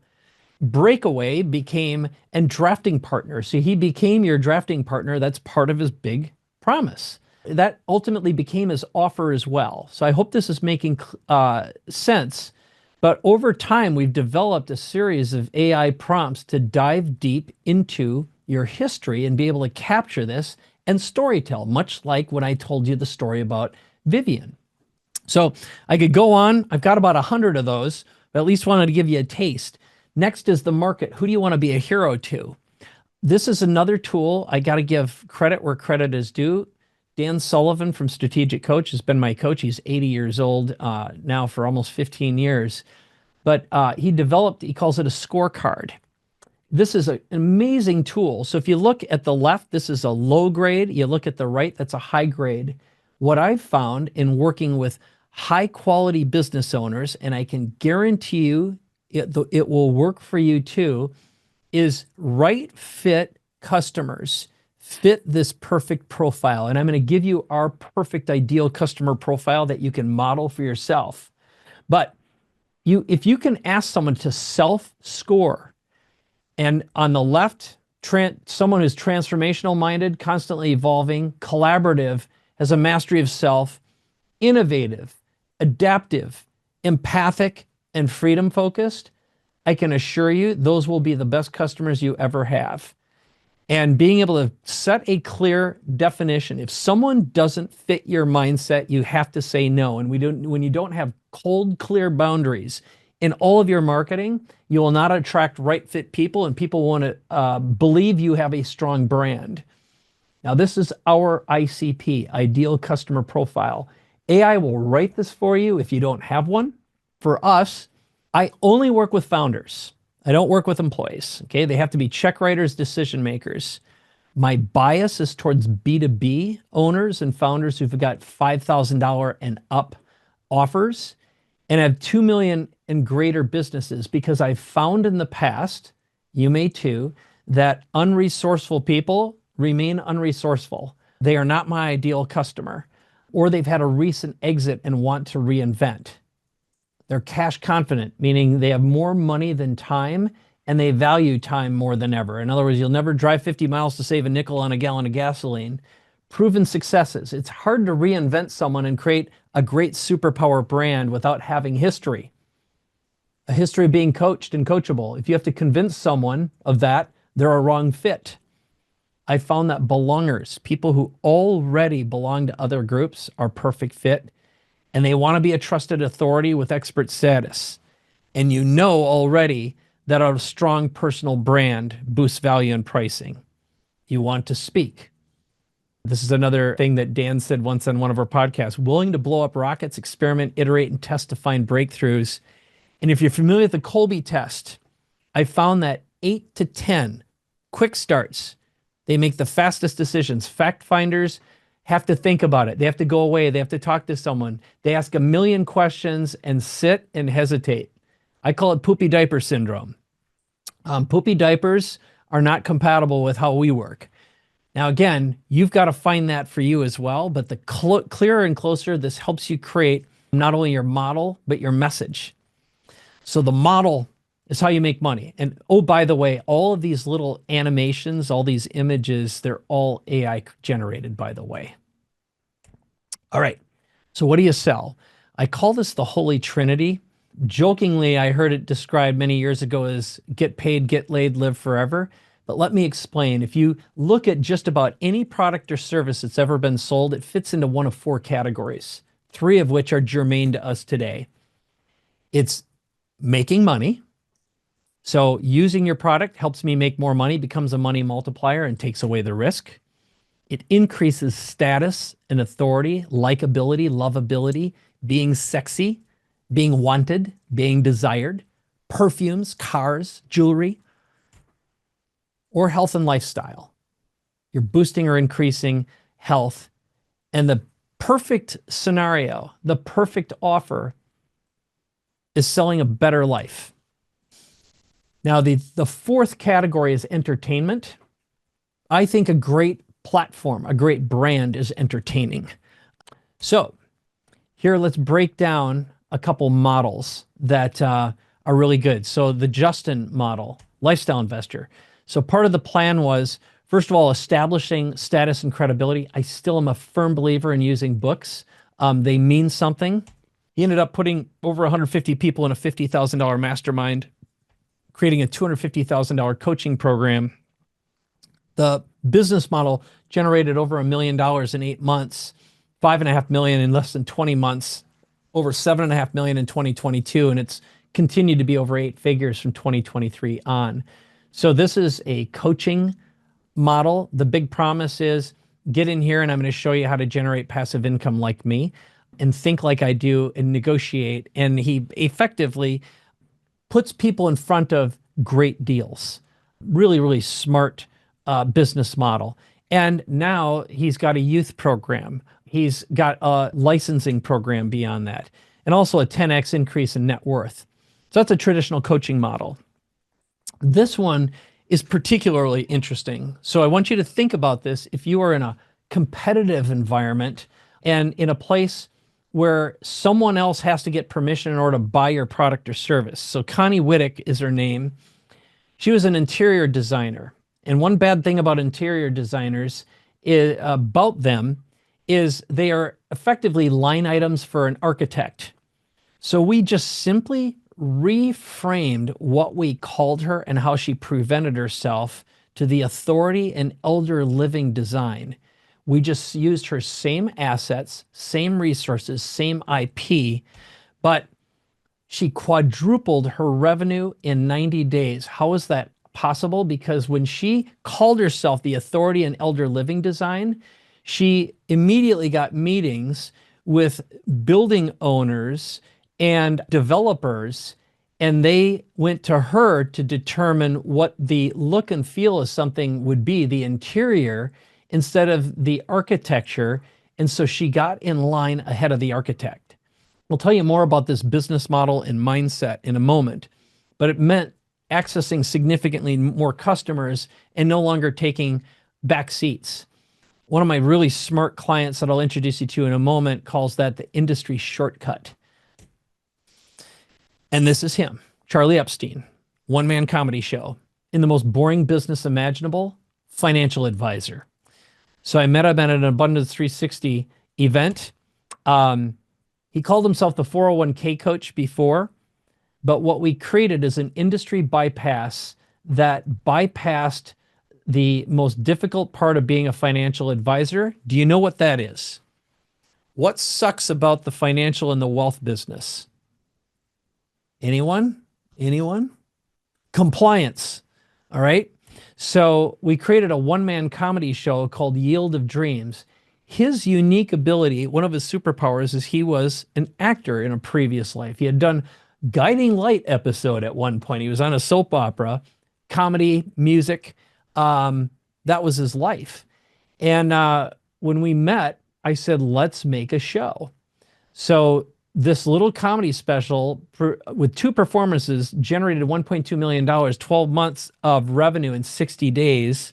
C: breakaway became a drafting partner. So he became your drafting partner. That's part of his big promise. That ultimately became his offer as well. So I hope this is making sense. But over time, we've developed a series of AI prompts to dive deep into your history and be able to capture this and storytell, much like when I told you the story about Vivian. So I could go on. I've got about 100 of those, but at least wanted to give you a taste. Next is the market. Who do you want to be a hero to? This is another tool. I got to give credit where credit is due. Dan Sullivan from Strategic Coach has been my coach. He's 80 years old now for almost 15 years. But he calls it a scorecard. This is an amazing tool. So if you look at the left, this is a low grade. You look at the right, that's a high grade. What I've found in working with high quality business owners, and I can guarantee you it will work for you too, is right fit customers fit this perfect profile. And I'm going to give you our perfect ideal customer profile that you can model for yourself. But if you can ask someone to self-score, and on the left, someone who's transformational minded, constantly evolving, collaborative, has a mastery of self, innovative, adaptive, empathic, and freedom focused, I can assure you those will be the best customers you ever have. And being able to set a clear definition. If someone doesn't fit your mindset, you have to say no. And when you don't have cold, clear boundaries in all of your marketing, you will not attract right fit people, and people want to believe you have a strong brand. Now, this is our ICP, Ideal Customer Profile. AI will write this for you if you don't have one. For us, I only work with founders. I don't work with employees, okay? They have to be check writers, decision makers. My bias is towards B2B owners and founders who've got $5,000 and up offers and have 2 million and greater businesses, because I've found in the past, you may too, that unresourceful people remain unresourceful. They are not my ideal customer, or they've had a recent exit and want to reinvent. They're cash confident, meaning they have more money than time, and they value time more than ever. In other words, you'll never drive 50 miles to save a nickel on a gallon of gasoline. Proven successes. It's hard to reinvent someone and create a great superpower brand without having history. A history of being coached and coachable. If you have to convince someone of that, they're a wrong fit. I found that belongers, people who already belong to other groups, are perfect fit. And they want to be a trusted authority with expert status. And you know already that a strong personal brand boosts value and pricing. You want to speak. This is another thing that Dan said once on one of our podcasts: willing to blow up rockets, experiment, iterate, and test to find breakthroughs. And if you're familiar with the Colby test, I found that 8 to 10 quick starts, they make the fastest decisions. Fact finders have to think about it. They have to go away. They have to talk to someone. They ask a million questions and sit and hesitate. I call it poopy diaper syndrome. Poopy diapers are not compatible with how we work. Now, again, you've got to find that for you as well, but the clearer and closer this helps you create not only your model, but your message. So the model is how you make money. And oh, by the way, all of these little animations, all these images, they're all AI generated, by the way. All right. So what do you sell? I call this the Holy Trinity. Jokingly, I heard it described many years ago as get paid, get laid, live forever. But let me explain. If you look at just about any product or service that's ever been sold, it fits into one of four categories, three of which are germane to us today. It's making money. So using your product helps me make more money, becomes a money multiplier, and takes away the risk. It increases status and authority, likability, lovability, being sexy, being wanted, being desired, perfumes, cars, jewelry, or health and lifestyle. You're boosting or increasing health. And the perfect scenario, the perfect offer is selling a better life. Now, the fourth category is entertainment. I think a great platform, a great brand is entertaining. So here, let's break down a couple models that are really good. So the Justin model, lifestyle investor. So part of the plan was, first of all, establishing status and credibility. I still am a firm believer in using books. They mean something. He ended up putting over 150 people in a $50,000 mastermind, creating a $250,000 coaching program. The business model generated over $1 million in 8 months, $5.5 million in less than 20 months, over $7.5 million in 2022, and it's continued to be over 8 figures from 2023 on. So this is a coaching model. The big promise is get in here and I'm going to show you how to generate passive income like me and think like I do and negotiate. And he effectively puts people in front of great deals. Really, really smart business model. And now he's got a youth program. He's got a licensing program beyond that, and also a 10x increase in net worth. So that's a traditional coaching model. This one is particularly interesting. So I want you to think about this. If you are in a competitive environment and in a place where someone else has to get permission in order to buy your product or service. So Connie Whittick is her name. She was an interior designer. And one bad thing about interior designers is they are effectively line items for an architect. So we just simply reframed what we called her and how she presented herself to the authority and elder living design. We just used her same assets, same resources, same IP, but she quadrupled her revenue in 90 days. How is that possible? Because when she called herself the authority and elder living design, she immediately got meetings with building owners and developers, and they went to her to determine what the look and feel of something would be, the interior, instead of the architecture. And so she got in line ahead of the architect. We'll tell you more about this business model and mindset in a moment, but it meant accessing significantly more customers and no longer taking back seats. One of my really smart clients that I'll introduce you to in a moment calls that the industry shortcut. And this is him, Charlie Epstein, one-man comedy show, in the most boring business imaginable, financial advisor. So I met him at an Abundance 360 event. He called himself the 401k coach before, but what we created is an industry bypass that bypassed the most difficult part of being a financial advisor. Do you know what that is? What sucks about the financial and the wealth business? Anyone? Compliance. All right. So we created a one-man comedy show called Yield of Dreams. His unique ability, one of his superpowers, is he was an actor in a previous life. He had done Guiding Light episode at one point. He was on a soap opera, comedy, music. That was his life. And when we met, I said, let's make a show. So this little comedy special with 2 performances generated $1.2 million, 12 months of revenue in 60 days.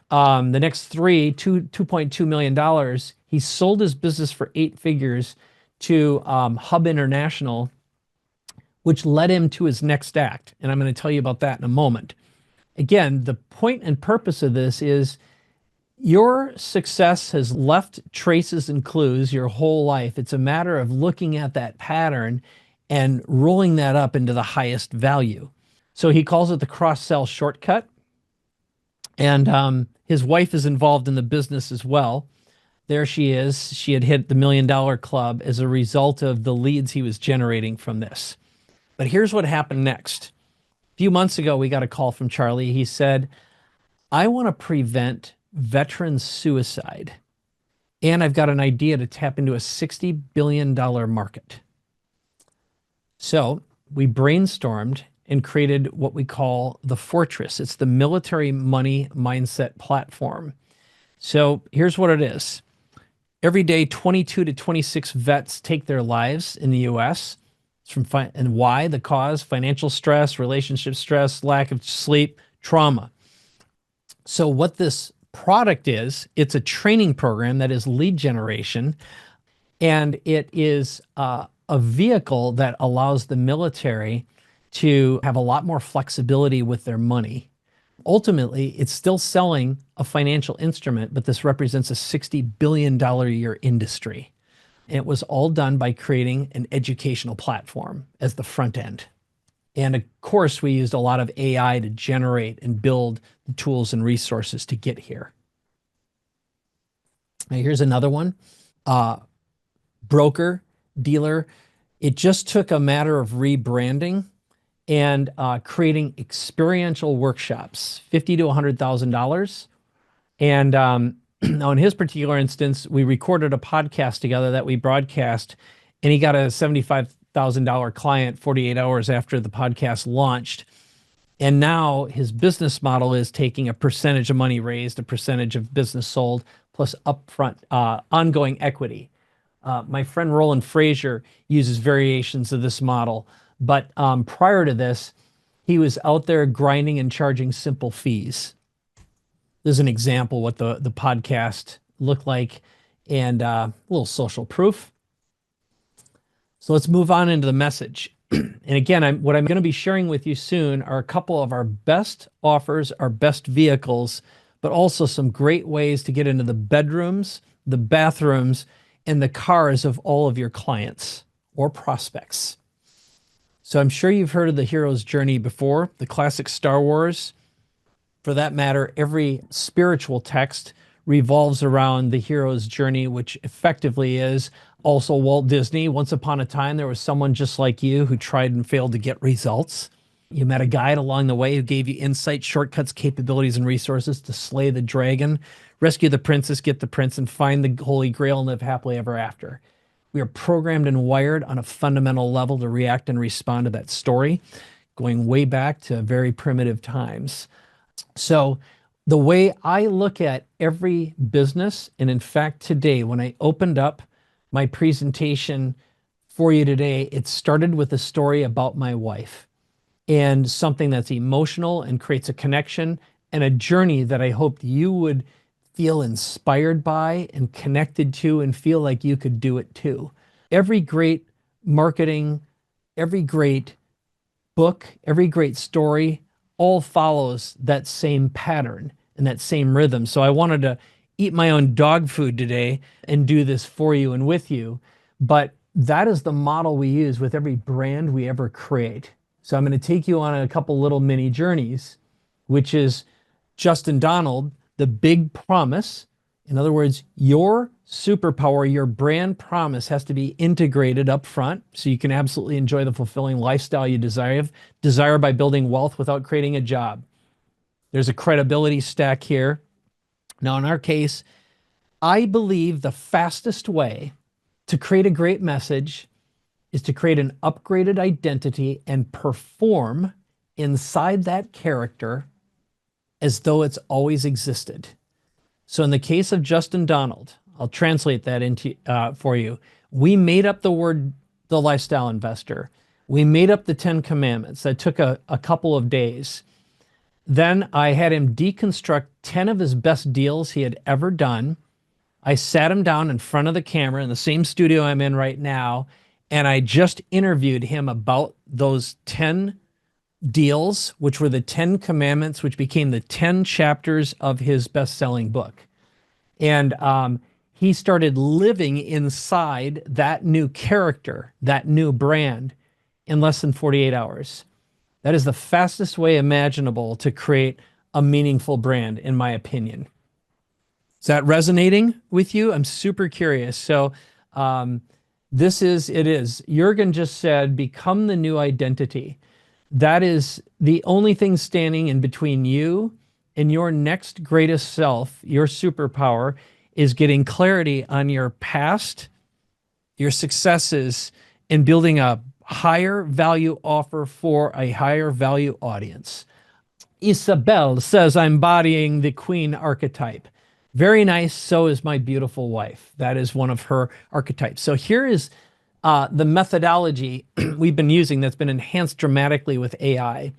C: The next 3, $2.2 million. He sold his business for 8 figures to Hub International, which led him to his next act. And I'm going to tell you about that in a moment. Again, the point and purpose of this is your success has left traces and clues your whole life. It's a matter of looking at that pattern and rolling that up into the highest value. So he calls it the cross-sell shortcut. And his wife is involved in the business as well. There she is. She had hit the $1 million club as a result of the leads he was generating from this. But here's what happened next. A few months ago, we got a call from Charlie. He said, I want to prevent veteran suicide. And I've got an idea to tap into a $60 billion market. So we brainstormed and created what we call the Fortress. It's the military money mindset platform. So here's what it is. Every day, 22 to 26 vets take their lives in the U.S. And why? The cause: financial stress, relationship stress, lack of sleep, trauma. So what this product is, it's a training program that is lead generation, and it is a vehicle that allows the military to have a lot more flexibility with their money. Ultimately, it's still selling a financial instrument, but this represents a $60 billion a year industry. And it was all done by creating an educational platform as the front end. And of course, we used a lot of AI to generate and build the tools and resources to get here. Now, here's another one. Broker, dealer. It just took a matter of rebranding and creating experiential workshops, $50,000 to $100,000. And now in his particular instance, we recorded a podcast together that we broadcast, and he got a $75,000 client 48 hours after the podcast launched. And now his business model is taking a percentage of money raised, a percentage of business sold, plus upfront ongoing equity. My friend Roland Frazier uses variations of this model. But prior to this, he was out there grinding and charging simple fees. There's an example what the podcast looked like, and a little social proof. So let's move on into the message. And again, what I'm going to be sharing with you soon are a couple of our best offers, our best vehicles, but also some great ways to get into the bedrooms, the bathrooms, and the cars of all of your clients or prospects. So I'm sure you've heard of the hero's journey before, the classic Star Wars. For that matter, every spiritual text revolves around the hero's journey, which effectively is also Walt Disney. Once upon a time, there was someone just like you who tried and failed to get results. You met a guide along the way who gave you insight, shortcuts, capabilities, and resources to slay the dragon, rescue the princess, get the prince, and find the holy grail and live happily ever after. We are programmed and wired on a fundamental level to react and respond to that story, going way back to very primitive times. So the way I look at every business, and in fact today, when I opened up my presentation for you today, it started with a story about my wife and something that's emotional and creates a connection and a journey that I hoped you would feel inspired by and connected to and feel like you could do it too. Every great marketing, every great book, every great story all follows that same pattern and that same rhythm. So I wanted to eat my own dog food today and do this for you and with you. But that is the model we use with every brand we ever create. So I'm going to take you on a couple little mini journeys, which is Justin Donald, the big promise. In other words, your superpower, your brand promise has to be integrated up front so you can absolutely enjoy the fulfilling lifestyle you desire by building wealth without creating a job. There's a credibility stack here. Now, in our case, I believe the fastest way to create a great message is to create an upgraded identity and perform inside that character as though it's always existed. So in the case of Justin Donald, I'll translate that into for you. We made up the word, the lifestyle investor. We made up the 10 commandments. That took a couple of days. Then I had him deconstruct 10 of his best deals he had ever done. I sat him down in front of the camera in the same studio I'm in right now, and I just interviewed him about those 10 deals, which were the 10 commandments, which became the 10 chapters of his best-selling book. And he started living inside that new character, that new brand, in less than 48 hours. That is the fastest way imaginable to create a meaningful brand, in my opinion. Is that resonating with you? I'm super curious. So it is. Jurgen just said, become the new identity. That is the only thing standing in between you and your next greatest self, your superpower, is getting clarity on your past, your successes, and building a higher value offer for a higher value audience. Isabel says, I'm embodying the queen archetype. Very nice. So is my beautiful wife. That is one of her archetypes. So here is the methodology we've been using that's been enhanced dramatically with AI.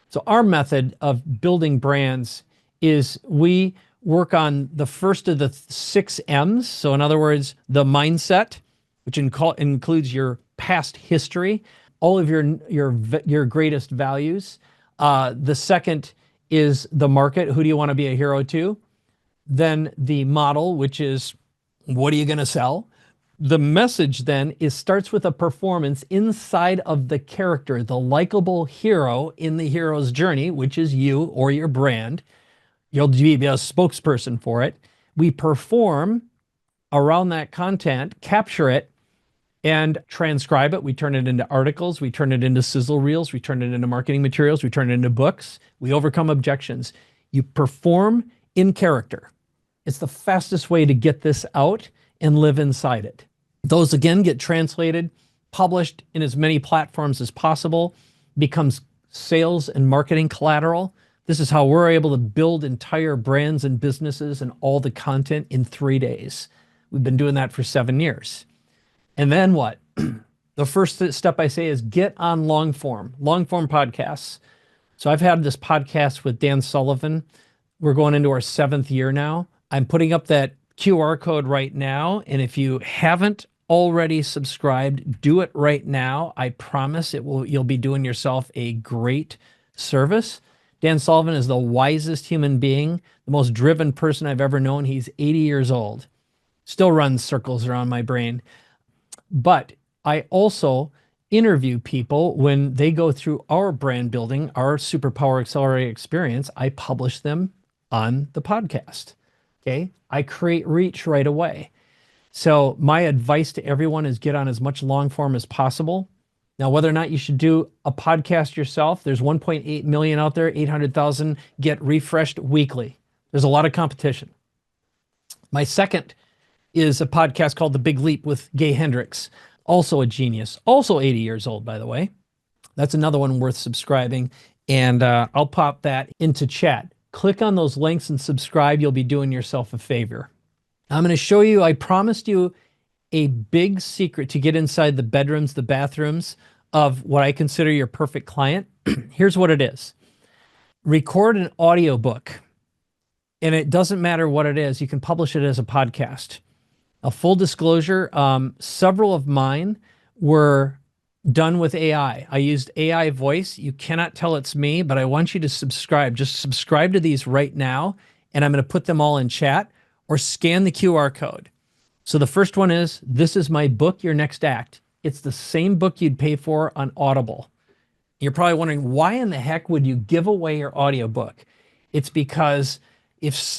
C: So our method of building brands is we work on the first of the 6 M's. So in other words, the mindset, which includes your past history, all of your greatest values. The second is the market. Who do you want to be a hero to? Then the model, which is what are you going to sell? The message then starts with a performance inside of the character, the likable hero in the hero's journey, which is you or your brand. You'll be a spokesperson for it. We perform around that content, capture it, and transcribe it. We turn it into articles. We turn it into sizzle reels. We turn it into marketing materials. We turn it into books. We overcome objections. You perform in character. It's the fastest way to get this out and live inside it. Those, again, get translated, published in as many platforms as possible, becomes sales and marketing collateral. This is how we're able to build entire brands and businesses and all the content in 3 days. We've been doing that for 7 years. And then what? The first step I say is get on long form podcasts. So I've had this podcast with Dan Sullivan. We're going into our 7th year now. I'm putting up that QR code right now. And if you haven't already subscribed, do it right now. I promise you'll be doing yourself a great service. Dan Sullivan is the wisest human being, the most driven person I've ever known. He's 80 years old, still runs circles around my brain. But I also interview people when they go through our brand building, our Superpower Accelerator experience. I publish them on the podcast. Okay. I create reach right away. So my advice to everyone is get on as much long form as possible. Now, whether or not you should do a podcast yourself, there's 1.8 million out there, 800,000 get refreshed weekly. There's a lot of competition. My second is a podcast called The Big Leap with Gay Hendricks, also a genius, also 80 years old, by the way. That's another one worth subscribing. And I'll pop that into chat. Click on those links and subscribe. You'll be doing yourself a favor. I'm going to show you, I promised you a big secret to get inside the bedrooms, the bathrooms of what I consider your perfect client. Here's what it is. Record an audiobook, and it doesn't matter what it is. You can publish it as a podcast. A full disclosure, several of mine were done with AI. I used AI voice. You cannot tell it's me, but I want you to subscribe. Just subscribe to these right now, and I'm going to put them all in chat or scan the QR code. So the first one is, this is my book, Your Next Act. It's the same book you'd pay for on Audible. You're probably wondering, why in the heck would you give away your audiobook? It's because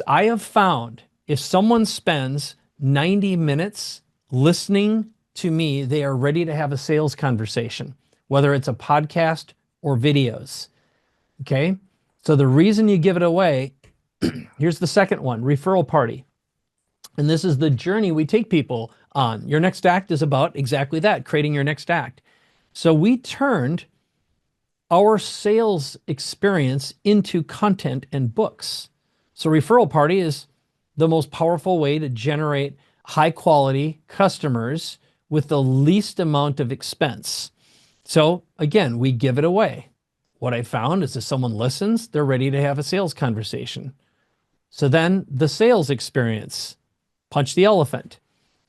C: I have found if someone spends 90 minutes listening to me, they are ready to have a sales conversation, whether it's a podcast or videos. Okay. So the reason you give it away, here's the second one, referral party. And this is the journey we take people on. Your Next Act is about exactly that, creating your next act. So we turned our sales experience into content and books. So referral party is the most powerful way to generate high quality customers with the least amount of expense. So again, we give it away. What I found is if someone listens, they're ready to have a sales conversation. So then the sales experience, punch the elephant.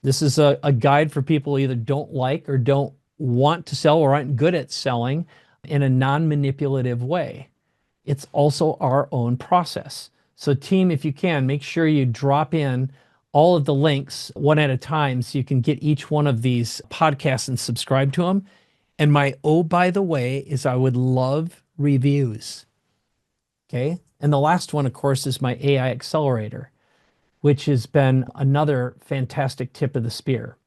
C: This is a guide for people who either don't like or don't want to sell or aren't good at selling in a non-manipulative way. It's also our own process. So team, if you can, make sure you drop in all of the links one at a time so you can get each one of these podcasts and subscribe to them. And my, oh, by the way, is I would love reviews. Okay. And the last one, of course, is my AI accelerator, which has been another fantastic tip of the spear.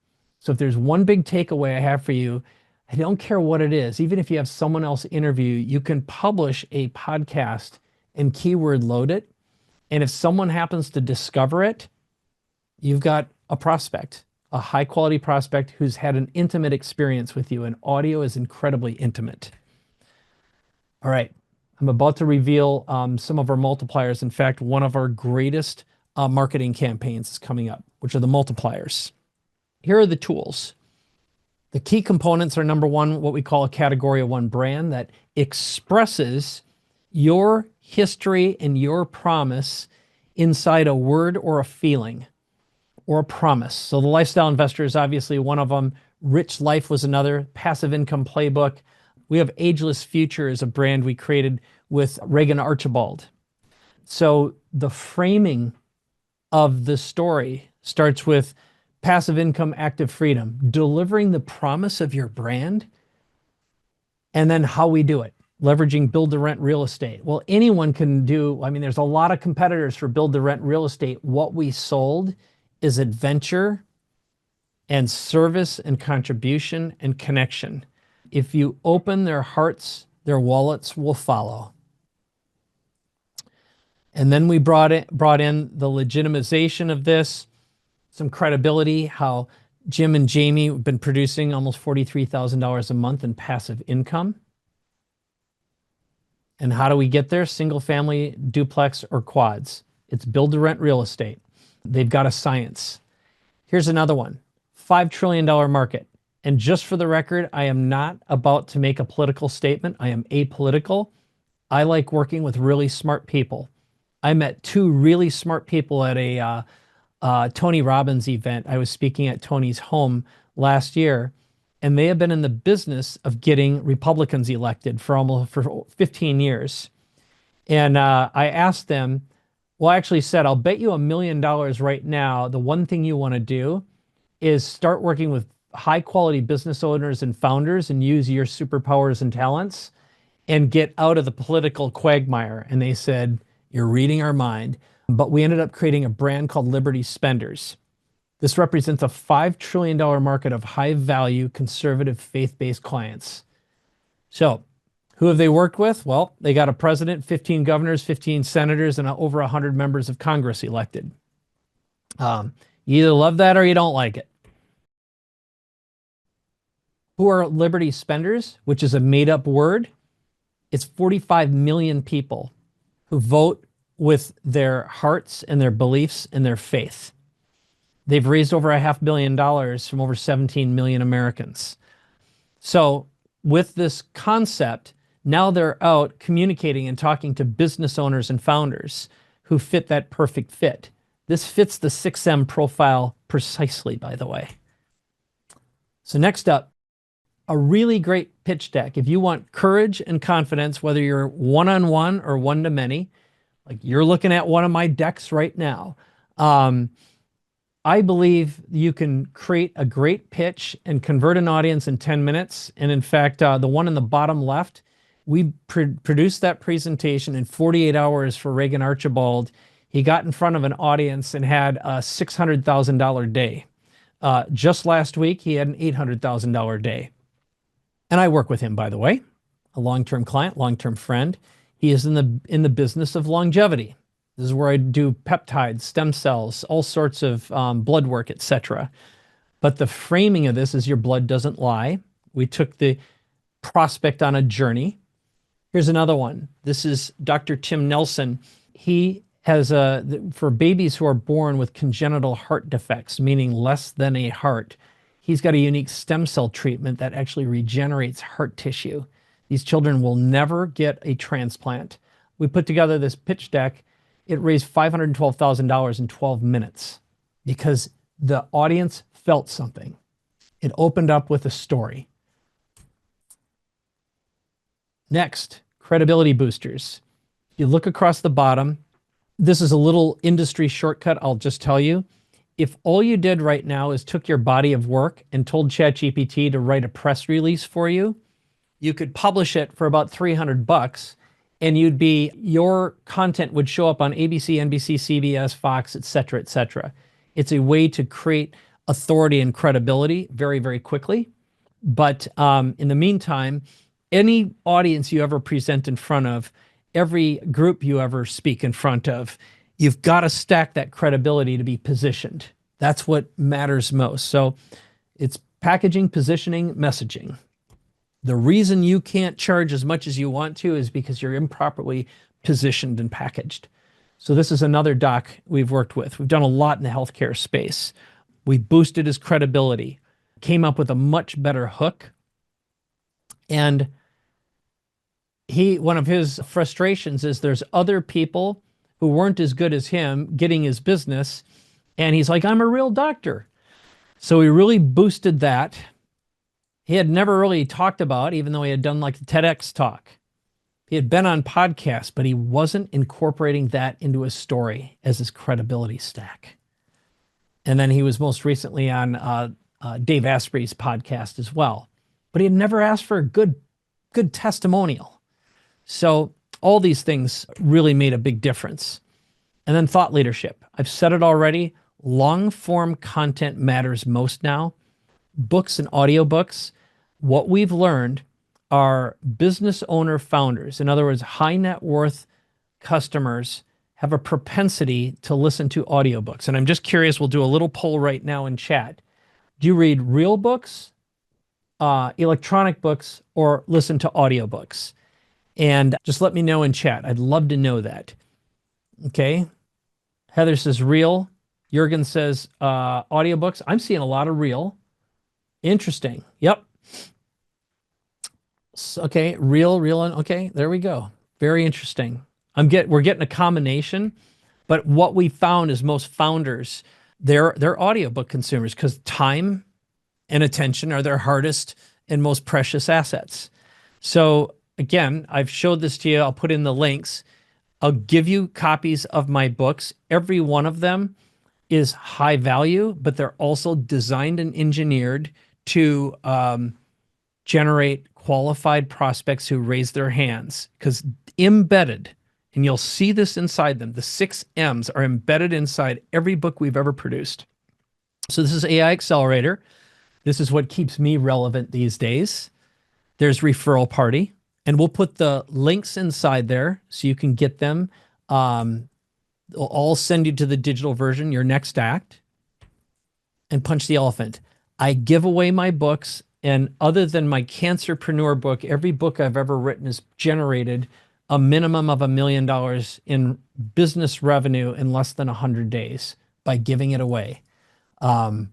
C: So if there's one big takeaway I have for you, I don't care what it is, even if you have someone else interview, you can publish a podcast and keyword load it. And if someone happens to discover it, you've got a prospect, a high quality prospect who's had an intimate experience with you, and audio is incredibly intimate. All right. I'm about to reveal some of our multipliers. In fact, one of our greatest marketing campaigns is coming up, which are the multipliers. Here are the tools. The key components are, number one, what we call a category of one brand that expresses your history and your promise inside a word or a feeling or a promise. So the lifestyle investor is obviously one of them. Rich Life was another. Passive Income Playbook. We have Ageless Future as a brand we created with Reagan Archibald. So the framing of the story starts with passive income, active freedom, delivering the promise of your brand, and then how we do it, leveraging build-to-rent real estate. Well, anyone can do, I mean, there's a lot of competitors for build-to-rent real estate. What we sold is adventure and service and contribution and connection. If you open their hearts, their wallets will follow. And then we brought in the legitimization of this, some credibility, how Jim and Jamie have been producing almost $43,000 a month in passive income. And how do we get there? Single family, duplex, or quads. It's build to rent real estate. They've got a science. Here's another one, $5 trillion market. And just for the record, I am not about to make a political statement. I am apolitical. I like working with really smart people. I met two really smart people at a Tony Robbins event. I was speaking at Tony's home last year, and they have been in the business of getting Republicans elected for 15 years. And I asked them, well, I actually said, I'll bet you $1 million right now. The one thing you want to do is start working with high quality business owners and founders and use your superpowers and talents and get out of the political quagmire. And they said, you're reading our mind. But we ended up creating a brand called Liberty Spenders. This represents a $5 trillion market of high value, conservative, faith-based clients. So who have they worked with? Well, they got a president, 15 governors, 15 senators, and over 100 members of Congress elected. You either love that or you don't like it. Who are Liberty Spenders, which is a made-up word? It's 45 million people who vote with their hearts and their beliefs and their faith. They've raised over $500 million from over 17 million Americans. So with this concept, now they're out communicating and talking to business owners and founders who fit that perfect fit. This fits the 6M profile precisely, by the way. So next up, a really great pitch deck. If you want courage and confidence, whether you're one-on-one or one-to-many, like you're looking at one of my decks right now, I believe you can create a great pitch and convert an audience in 10 minutes. And in fact, the one in the bottom left, we produced that presentation in 48 hours for Reagan Archibald. He got in front of an audience and had a $600,000 day. Just last week, he had an $800,000 day. And I work with him, by the way, a long-term client, long-term friend. He is in the business of longevity. This is where I do peptides, stem cells, all sorts of blood work, etc. But the framing of this is your blood doesn't lie. We took the prospect on a journey. Here's another one. This is Dr. Tim Nelson. He has for babies who are born with congenital heart defects, meaning less than a heart, he's got a unique stem cell treatment that actually regenerates heart tissue. These children will never get a transplant. We put together this pitch deck. It raised $512,000 in 12 minutes because the audience felt something. It opened up with a story. Next, credibility boosters. If you look across the bottom, this is a little industry shortcut, I'll just tell you. If all you did right now is took your body of work and told ChatGPT to write a press release for you, you could publish it for about $300 and your content would show up on ABC, NBC, CBS, Fox, et cetera, et cetera. It's a way to create authority and credibility very, very quickly. But in the meantime, any audience you ever present in front of, every group you ever speak in front of, you've got to stack that credibility to be positioned. That's what matters most. So it's packaging, positioning, messaging. The reason you can't charge as much as you want to is because you're improperly positioned and packaged. So this is another doc we've worked with. We've done a lot in the healthcare space. We boosted his credibility, came up with a much better hook. And one of his frustrations is there's other people who weren't as good as him getting his business. And he's like, I'm a real doctor. So we really boosted that. He had never really talked about, even though he had done like the TEDx talk. He had been on podcasts, but he wasn't incorporating that into his story as his credibility stack. And then he was most recently on Dave Asprey's podcast as well. But he had never asked for a good testimonial. So all these things really made a big difference. And then thought leadership. I've said it already. Long form content matters most now. Books and audiobooks. What we've learned are business owner founders, in other words, high net worth customers, have a propensity to listen to audiobooks. And I'm just curious, we'll do a little poll right now in chat. Do you read real books, electronic books, or listen to audiobooks? And just let me know in chat. I'd love to know that. Okay. Heather says real. Jürgen says audiobooks. I'm seeing a lot of real. Interesting. Yep. Okay. Real. Okay. There we go. Very interesting. We're getting a combination, but what we found is most founders, they're audiobook consumers because time and attention are their hardest and most precious assets. So again, I've showed this to you. I'll put in the links. I'll give you copies of my books. Every one of them is high value, but they're also designed and engineered to generate qualified prospects who raise their hands, because embedded, and you'll see this inside them, the 6 M's are embedded inside every book we've ever produced. So this is AI Accelerator. This is what keeps me relevant these days. There's Referral Party, and we'll put the links inside there so you can get them. I'll send you to the digital version, your next act, and Punch the Elephant. I give away my books, and other than my Cancerpreneur book, every book I've ever written has generated a minimum of $1 million in business revenue in less than 100 days by giving it away. And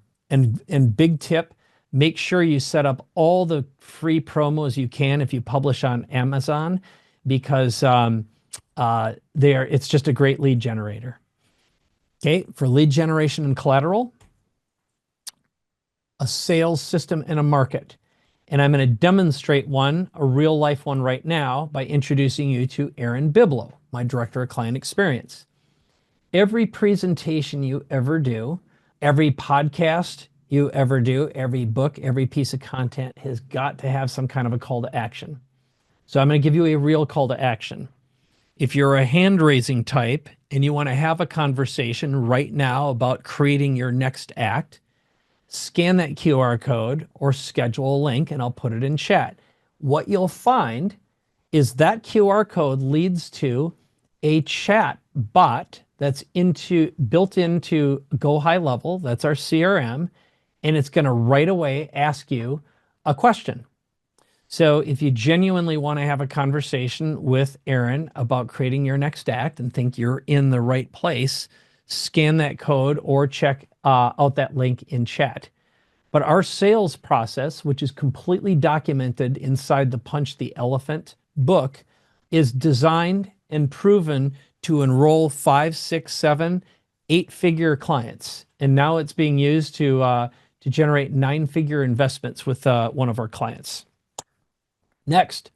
C: big tip, make sure you set up all the free promos you can if you publish on Amazon, because it's just a great lead generator. Okay, for lead generation and collateral, a sales system and a market. And I'm going to demonstrate a real life one right now by introducing you to Aaron Biblow, my director of client experience. Every presentation you ever do, every podcast you ever do, every book, every piece of content has got to have some kind of a call to action. So I'm going to give you a real call to action. If you're a hand-raising type and you want to have a conversation right now about creating your next act, scan that QR code or schedule a link, and I'll put it in chat. What you'll find is that QR code leads to a chat bot that's built into Go High Level. That's our CRM, and it's going to right away ask you a question. So if you genuinely want to have a conversation with Aaron about creating your next act and think you're in the right place, scan that code or check out that link in chat. But our sales process, which is completely documented inside the Punch the Elephant book, is designed and proven to enroll 5, 6, 7, 8-figure clients. And now it's being used to generate 9-figure investments with one of our clients. Next,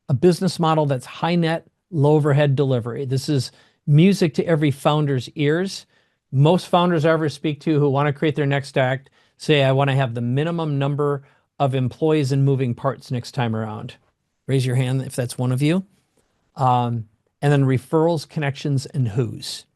C: a business model that's high net, low overhead delivery. This is music to every founder's ears. Most founders I ever speak to who want to create their next act say, I want to have the minimum number of employees and moving parts next time around. Raise your hand if that's one of you. and then referrals, connections, and who's.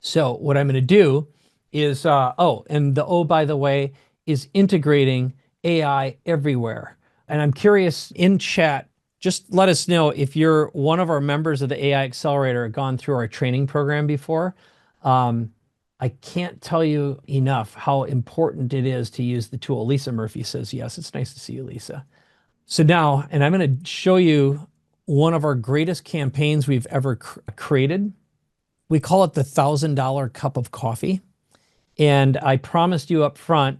C: So what I'm going to do is, and the O, by the way, is integrating AI everywhere. And I'm curious, in chat, just let us know if you're one of our members of the AI Accelerator, gone through our training program before. I can't tell you enough how important it is to use the tool. Lisa Murphy says yes. It's nice to see you, Lisa. So now, and I'm going to show you one of our greatest campaigns we've ever created. We call it the $1,000 cup of coffee. And I promised you up front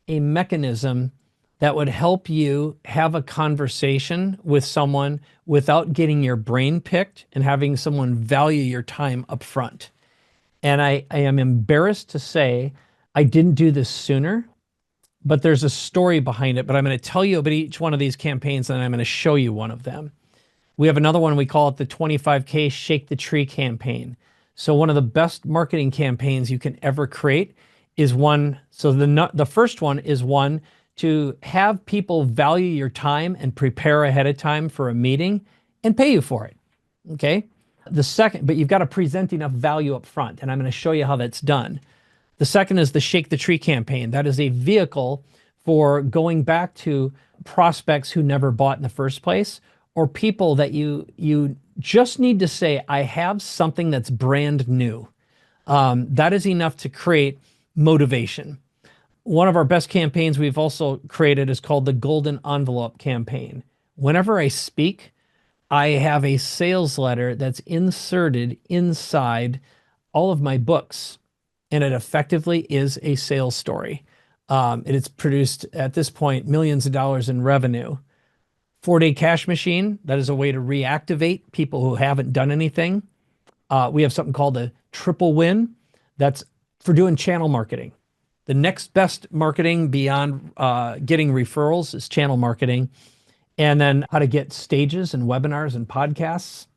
C: a mechanism that would help you have a conversation with someone without getting your brain picked and having someone value your time up front. And I am embarrassed to say I didn't do this sooner, but there's a story behind it. But I'm going to tell you about each one of these campaigns, and I'm going to show you one of them. We have another one, we call it the 25K Shake the Tree campaign. So one of the best marketing campaigns you can ever create is one. So the first one is one to have people value your time and prepare ahead of time for a meeting and pay you for it. Okay. The second, but you've got to present enough value up front, and I'm going to show you how that's done. The second is the Shake the Tree campaign. That is a vehicle for going back to prospects who never bought in the first place, or people that you just need to say, I have something that's brand new. That is enough to create motivation. One of our best campaigns we've also created is called the Golden Envelope campaign. Whenever I speak, I have a sales letter that's inserted inside all of my books, and it effectively is a sales story. It is produced at this point millions of dollars in revenue. 4-day cash machine, that is a way to reactivate people who haven't done anything. We have something called a triple win. That's for doing channel marketing. The next best marketing beyond getting referrals is channel marketing. And then how to get stages and webinars and podcasts.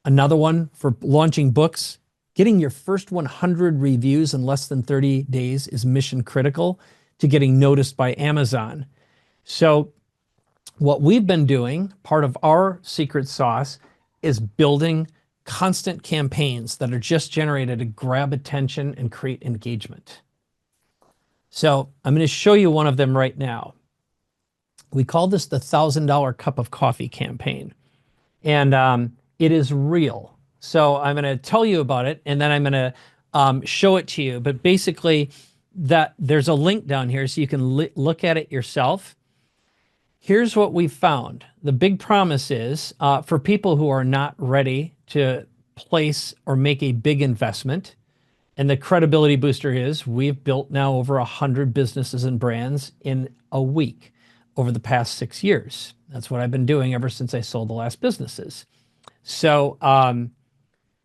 C: Another one for launching books. Getting your first 100 reviews in less than 30 days is mission critical to getting noticed by Amazon. So what we've been doing, part of our secret sauce, is building constant campaigns that are just generated to grab attention and create engagement. So I'm going to show you one of them right now. We call this the $1,000 cup of coffee campaign. And it is real. So I'm going to tell you about it, and then I'm going to show it to you. But basically, that there's a link down here so you can look at it yourself. Here's what we found. The big promise is for people who are not ready to place or make a big investment. And the credibility booster is we've built now over 100 businesses and brands in a week over the past 6 years. That's what I've been doing ever since I sold the last businesses. So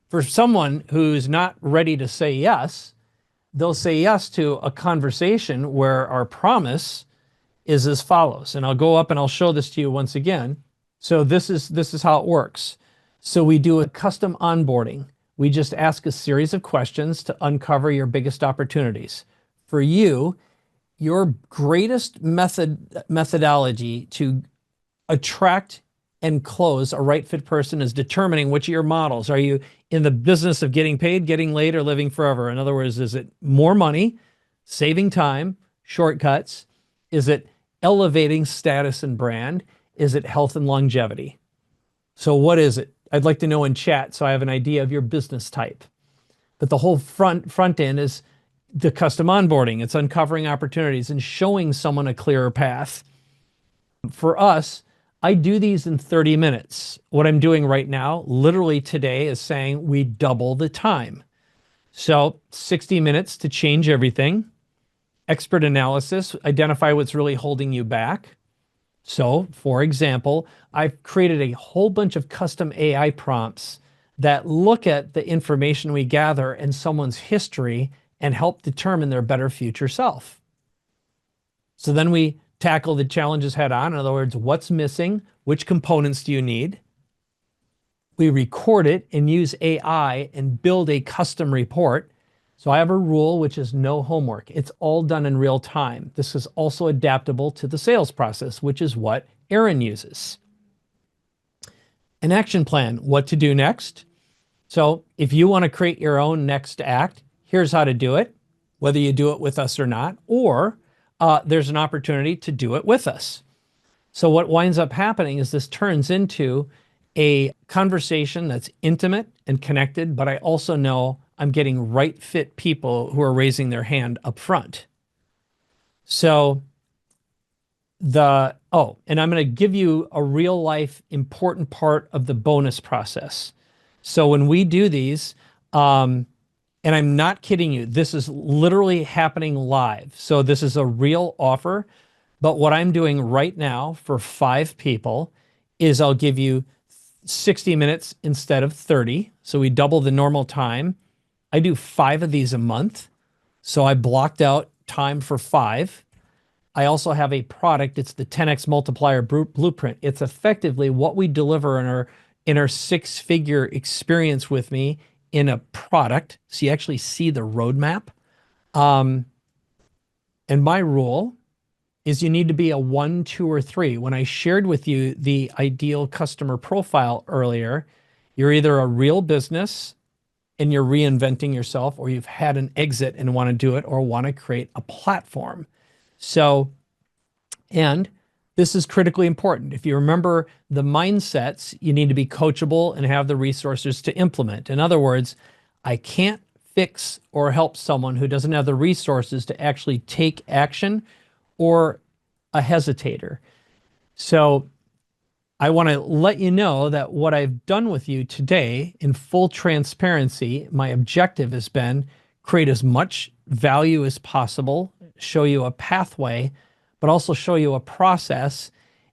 C: for someone who's not ready to say yes, they'll say yes to a conversation where our promise is as follows. And I'll go up and I'll show this to you once again. So this is how it works. So we do a custom onboarding. We just ask a series of questions to uncover your biggest opportunities. For you, your greatest methodology to attract and close a right fit person is determining which of your models. Are you in the business of getting paid, getting laid, or living forever? In other words, is it more money, saving time, shortcuts? Is it elevating status and brand? Is it health and longevity? So what is it? I'd like to know in chat so I have an idea of your business type. But the whole front end is the custom onboarding. It's uncovering opportunities and showing someone a clearer path. For us, I do these in 30 minutes. What I'm doing right now, literally today, is saying we double the time. So 60 minutes to change everything. Expert analysis, identify what's really holding you back. So, for example, I've created a whole bunch of custom AI prompts that look at the information we gather in someone's history and help determine their better future self. So then we tackle the challenges head on. In other words, what's missing? Which components do you need? We record it and use AI and build a custom report. So I have a rule, which is no homework. It's all done in real time. This is also adaptable to the sales process, which is what Aaron uses. An action plan, what to do next. So if you want to create your own next act, here's how to do it, whether you do it with us or not, or there's an opportunity to do it with us. So what winds up happening is this turns into a conversation that's intimate and connected, but I also know I'm getting right fit people who are raising their hand up front. So and I'm going to give you a real life important part of the bonus process. So when we do these, and I'm not kidding you, this is literally happening live. So this is a real offer. But what I'm doing right now for 5 people is I'll give you 60 minutes instead of 30. So we double the normal time. I do 5 of these a month. So I blocked out time for 5. I also have a product. It's the 10X multiplier blueprint. It's effectively what we deliver in our 6-figure experience with me in a product. So you actually see the roadmap. And my rule is you need to be a 1, 2, or 3. When I shared with you the ideal customer profile earlier, you're either a real business and you're reinventing yourself, or you've had an exit and want to do it, or want to create a platform. So, and this is critically important. If you remember the mindsets, you need to be coachable and have the resources to implement. In other words, I can't fix or help someone who doesn't have the resources to actually take action, or a hesitator. So I want to let you know that what I've done with you today, in full transparency, my objective has been create as much value as possible, show you a pathway, but also show you a process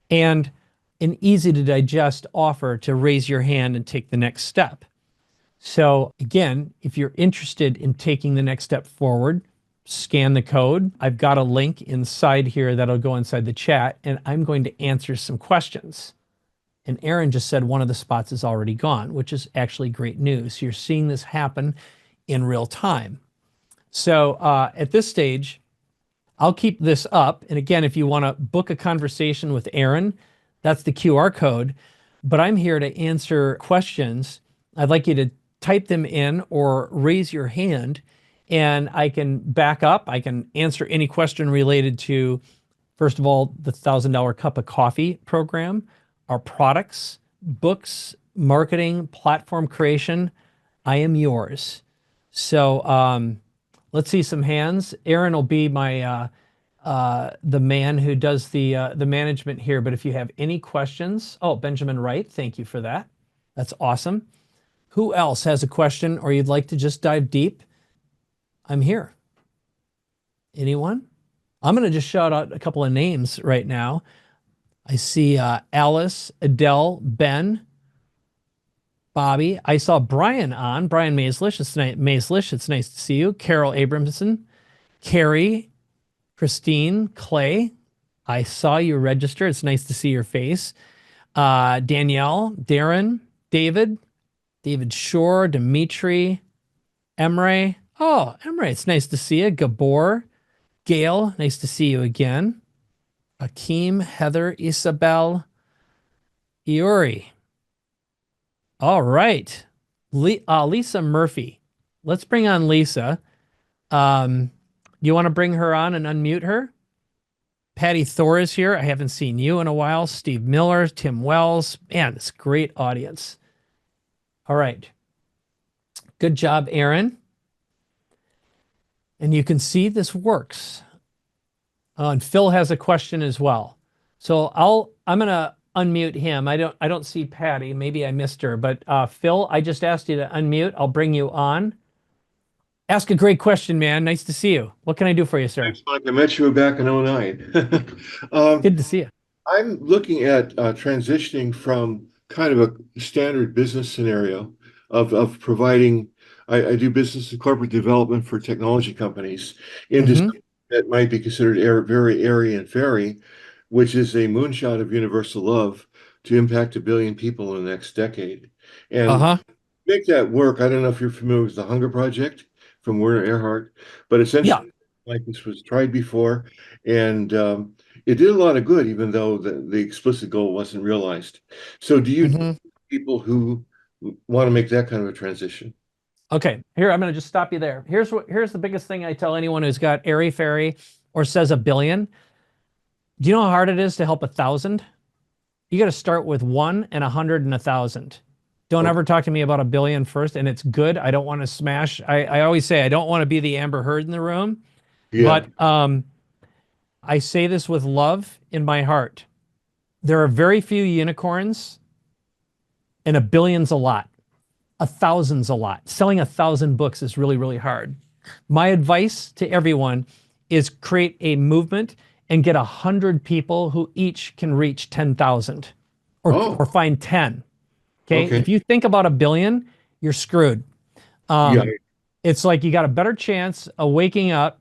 C: and an easy to digest offer to raise your hand and take the next step. So again, if you're interested in taking the next step forward, scan the code. I've got a link inside here that'll go inside the chat, and I'm going to answer some questions. And Aaron just said one of the spots is already gone, which is actually great news. You're seeing this happen in real time. So at this stage, I'll keep this up. And again, if you want to book a conversation with Aaron, that's the QR code. But I'm here to answer questions. I'd like you to type them in or raise your hand, and I can back up. I can answer any question related to, first of all, the $1,000 cup of coffee program, our products, books, marketing, platform creation. I am yours. So let's see some hands. Aaron will be my the man who does the management here. But if you have any questions, Benjamin Wright, thank you for that. That's awesome. Who else has a question, or you'd like to just dive deep? I'm here. Anyone? I'm going to just shout out a couple of names right now. I see Alice, Adele, Ben, Bobby. I saw Brian Maislish. It's nice to see you. Carol Abramson, Carrie, Christine, Clay. I saw you register. It's nice to see your face. Danielle, Darren, David Shore, Dimitri, Emre. Oh, Emre, it's nice to see you. Gabor, Gail, nice to see you again. Akeem, Heather, Isabel, Iori. All right. Lisa Murphy. Let's bring on Lisa. You want to bring her on and unmute her? Patty Thor is here. I haven't seen you in a while. Steve Miller, Tim Wells. Man, it's a great audience. All right. Good job, Aaron. And you can see this works. And Phil has a question as well. So I'm going to unmute him. I don't see Patty. Maybe I missed her. But Phil, I just asked you to unmute. I'll bring you on. Ask a great question, man. Nice to see you. What can I do for you, sir?
F: Thanks, Mike. I met you back in 2009.
C: Good to see you.
F: I'm looking at transitioning from kind of a standard business scenario of providing, I do business and corporate development for technology companies into something that might be considered very airy and fairy, which is a moonshot of universal love to impact 1 billion people in the next decade. And to make that work, I don't know if you're familiar with the Hunger Project from Werner Erhard, but essentially, like this was tried before, and it did a lot of good, even though the explicit goal wasn't realized. So do you people who want to make that kind of a transition?
C: Okay, here I'm going to just stop you there. Here's the biggest thing I tell anyone who's got airy fairy or says a billion. Do you know how hard it is to help 1,000? You got to start with 1 and 100 and 1,000. Don't ever talk to me about a billion first, and it's good. I don't want to smash. I always say I don't want to be the Amber Heard in the room, but I say this with love in my heart. There are very few unicorns, and a billion's a lot. 1,000's a lot. Selling 1,000 books is really, really hard. My advice to everyone is create a movement and get 100 people who each can reach 10,000 or find 10. Okay? If you think about a billion, you're screwed. It's like you got a better chance of waking up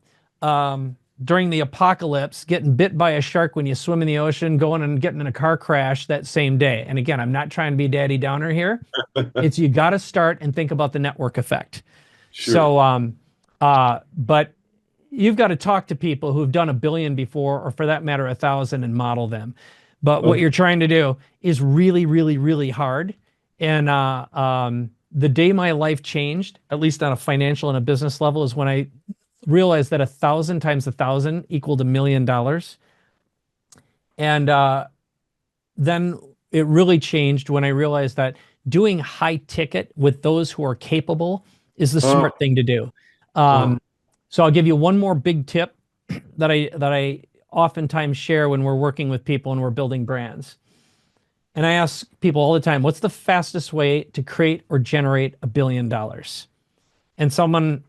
C: during the apocalypse, getting bit by a shark when you swim in the ocean, going and getting in a car crash that same day. And again, I'm not trying to be Daddy Downer here. It's you got to start and think about the network effect. Sure. So, but you've got to talk to people who've done a billion before, or for that matter, 1,000, and model them. But what you're trying to do is really, really, really hard. And the day my life changed, at least on a financial and a business level, is when I realized that 1,000 times 1,000 equaled $1 million. And then it really changed when I realized that doing high ticket with those who are capable is the smart thing to do. So I'll give you one more big tip that I oftentimes share when we're working with people and we're building brands. And I ask people all the time, what's the fastest way to create or generate $1 billion? And someone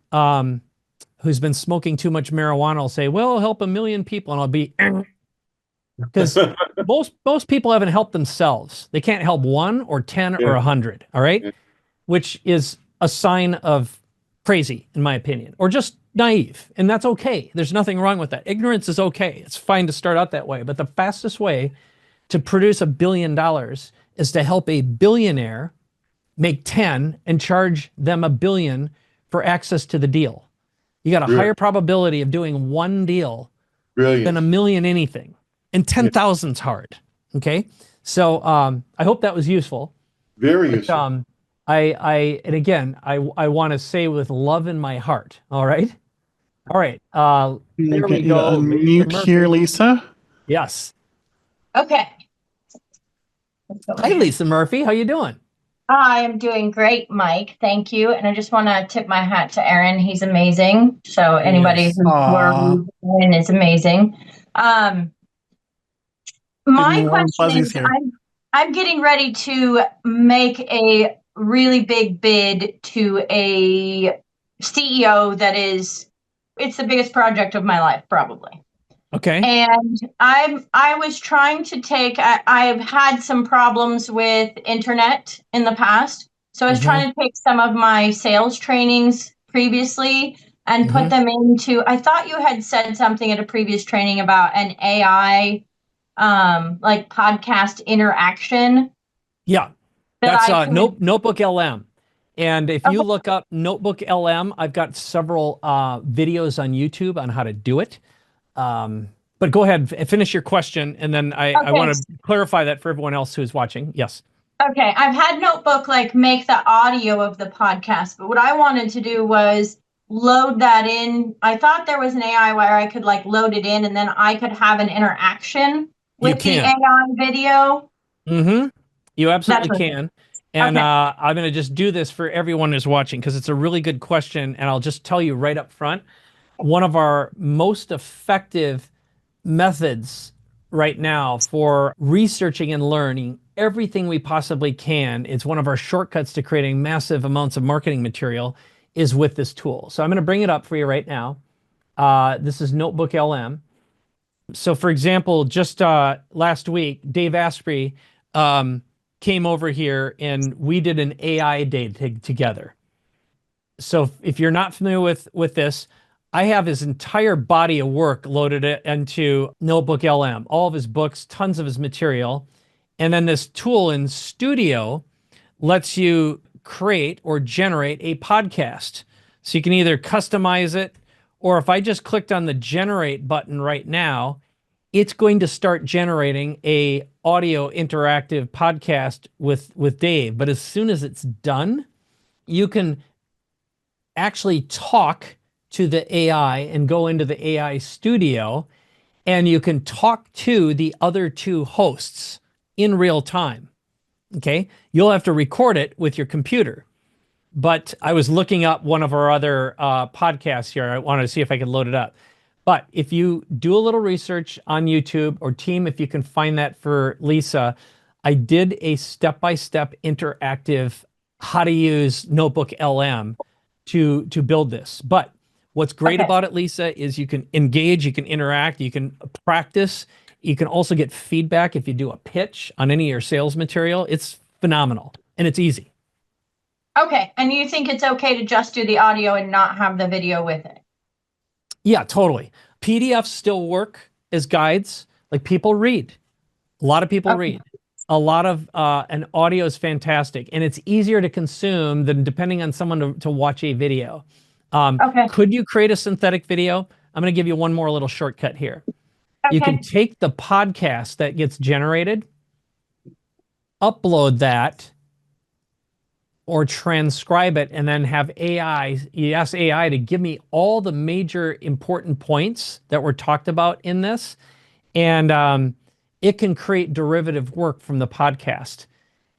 C: who's been smoking too much marijuana will say, well, it'll help 1 million people. And I'll be, because most people haven't helped themselves. They can't help 1 or 10 or 100. All right. Which is a sign of crazy, in my opinion, or just naive. And that's okay. There's nothing wrong with that. Ignorance is okay. It's fine to start out that way. But the fastest way to produce $1 billion is to help a billionaire make 10 and charge them $1 billion for access to the deal. You got a higher probability of doing one deal than 1 million anything. And 10,000's hard. Okay. So I hope that was useful.
F: Very useful.
C: And again, I want to say with love in my heart. All right. All right. There we go.
G: Unmute here, Lisa.
C: Yes.
H: Okay.
C: Hi, Lisa Murphy. How you doing?
H: I am doing great, Mike. Thank you. And I just want to tip my hat to Aaron. He's amazing. So anybody who's working is amazing. My question is, I'm getting ready to make a really big bid to a CEO that it's the biggest project of my life, probably.
C: Okay.
H: And I was trying to I've had some problems with internet in the past. So I was trying to take some of my sales trainings previously and put them into, I thought you had said something at a previous training about an AI, like podcast interaction.
C: Yeah. That's Notebook LM. And if you look up Notebook LM, I've got several videos on YouTube on how to do it. But go ahead and finish your question. And then I want to clarify that for everyone else who's watching. Yes.
H: Okay. I've had Notebook make the audio of the podcast, but what I wanted to do was load that in. I thought there was an AI where I could load it in and then I could have an interaction with the AI video.
C: You absolutely can. And I'm going to just do this for everyone who's watching because it's a really good question. And I'll just tell you right up front, one of our most effective methods right now for researching and learning everything we possibly can, it's one of our shortcuts to creating massive amounts of marketing material, is with this tool. So I'm going to bring it up for you right now. This is Notebook LM. So for example, just last week, Dave Asprey came over here and we did an AI day together. So if you're not familiar with this, I have his entire body of work loaded into Notebook LM, all of his books, tons of his material. And then this tool in Studio lets you create or generate a podcast. So you can either customize it, or if I just clicked on the generate button right now, it's going to start generating a audio interactive podcast with Dave. But as soon as it's done, you can actually talk to the AI and go into the AI studio, and you can talk to the other two hosts in real time. Okay. You'll have to record it with your computer. But I was looking up one of our other podcasts here. I wanted to see if I could load it up. But if you do a little research on YouTube, or team, if you can find that for Lisa, I did a step-by-step interactive how to use Notebook LM to build this. But what's great about it, Lisa, is you can engage, you can interact, you can practice. You can also get feedback if you do a pitch on any of your sales material. It's phenomenal, and it's easy.
H: Okay. And you think it's okay to just do the audio and not have the video with it?
C: Yeah, totally. PDFs still work as guides. Like, people read. A lot of people read. A lot of, and audio is fantastic. And it's easier to consume than depending on someone to watch a video. Could you create a synthetic video? I'm going to give you one more little shortcut here. You can take the podcast that gets generated, upload that, or transcribe it, and then have AI, you ask AI to give me all the major important points that were talked about in this. And it can create derivative work from the podcast.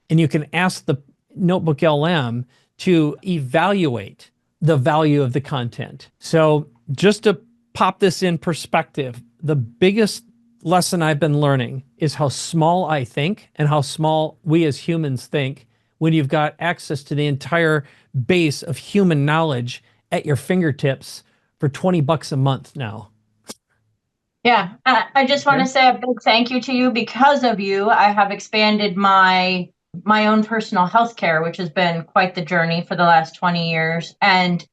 C: And you can ask the Notebook LM to evaluate the value of the content. So just to pop this in perspective, the biggest lesson I've been learning is how small I think and how small we as humans think when you've got access to the entire base of human knowledge at your fingertips for $20 a month now.
H: Yeah, I just want to say a big thank you to you. Because of you, I have expanded my own personal healthcare, which has been quite the journey for the last 20 years. And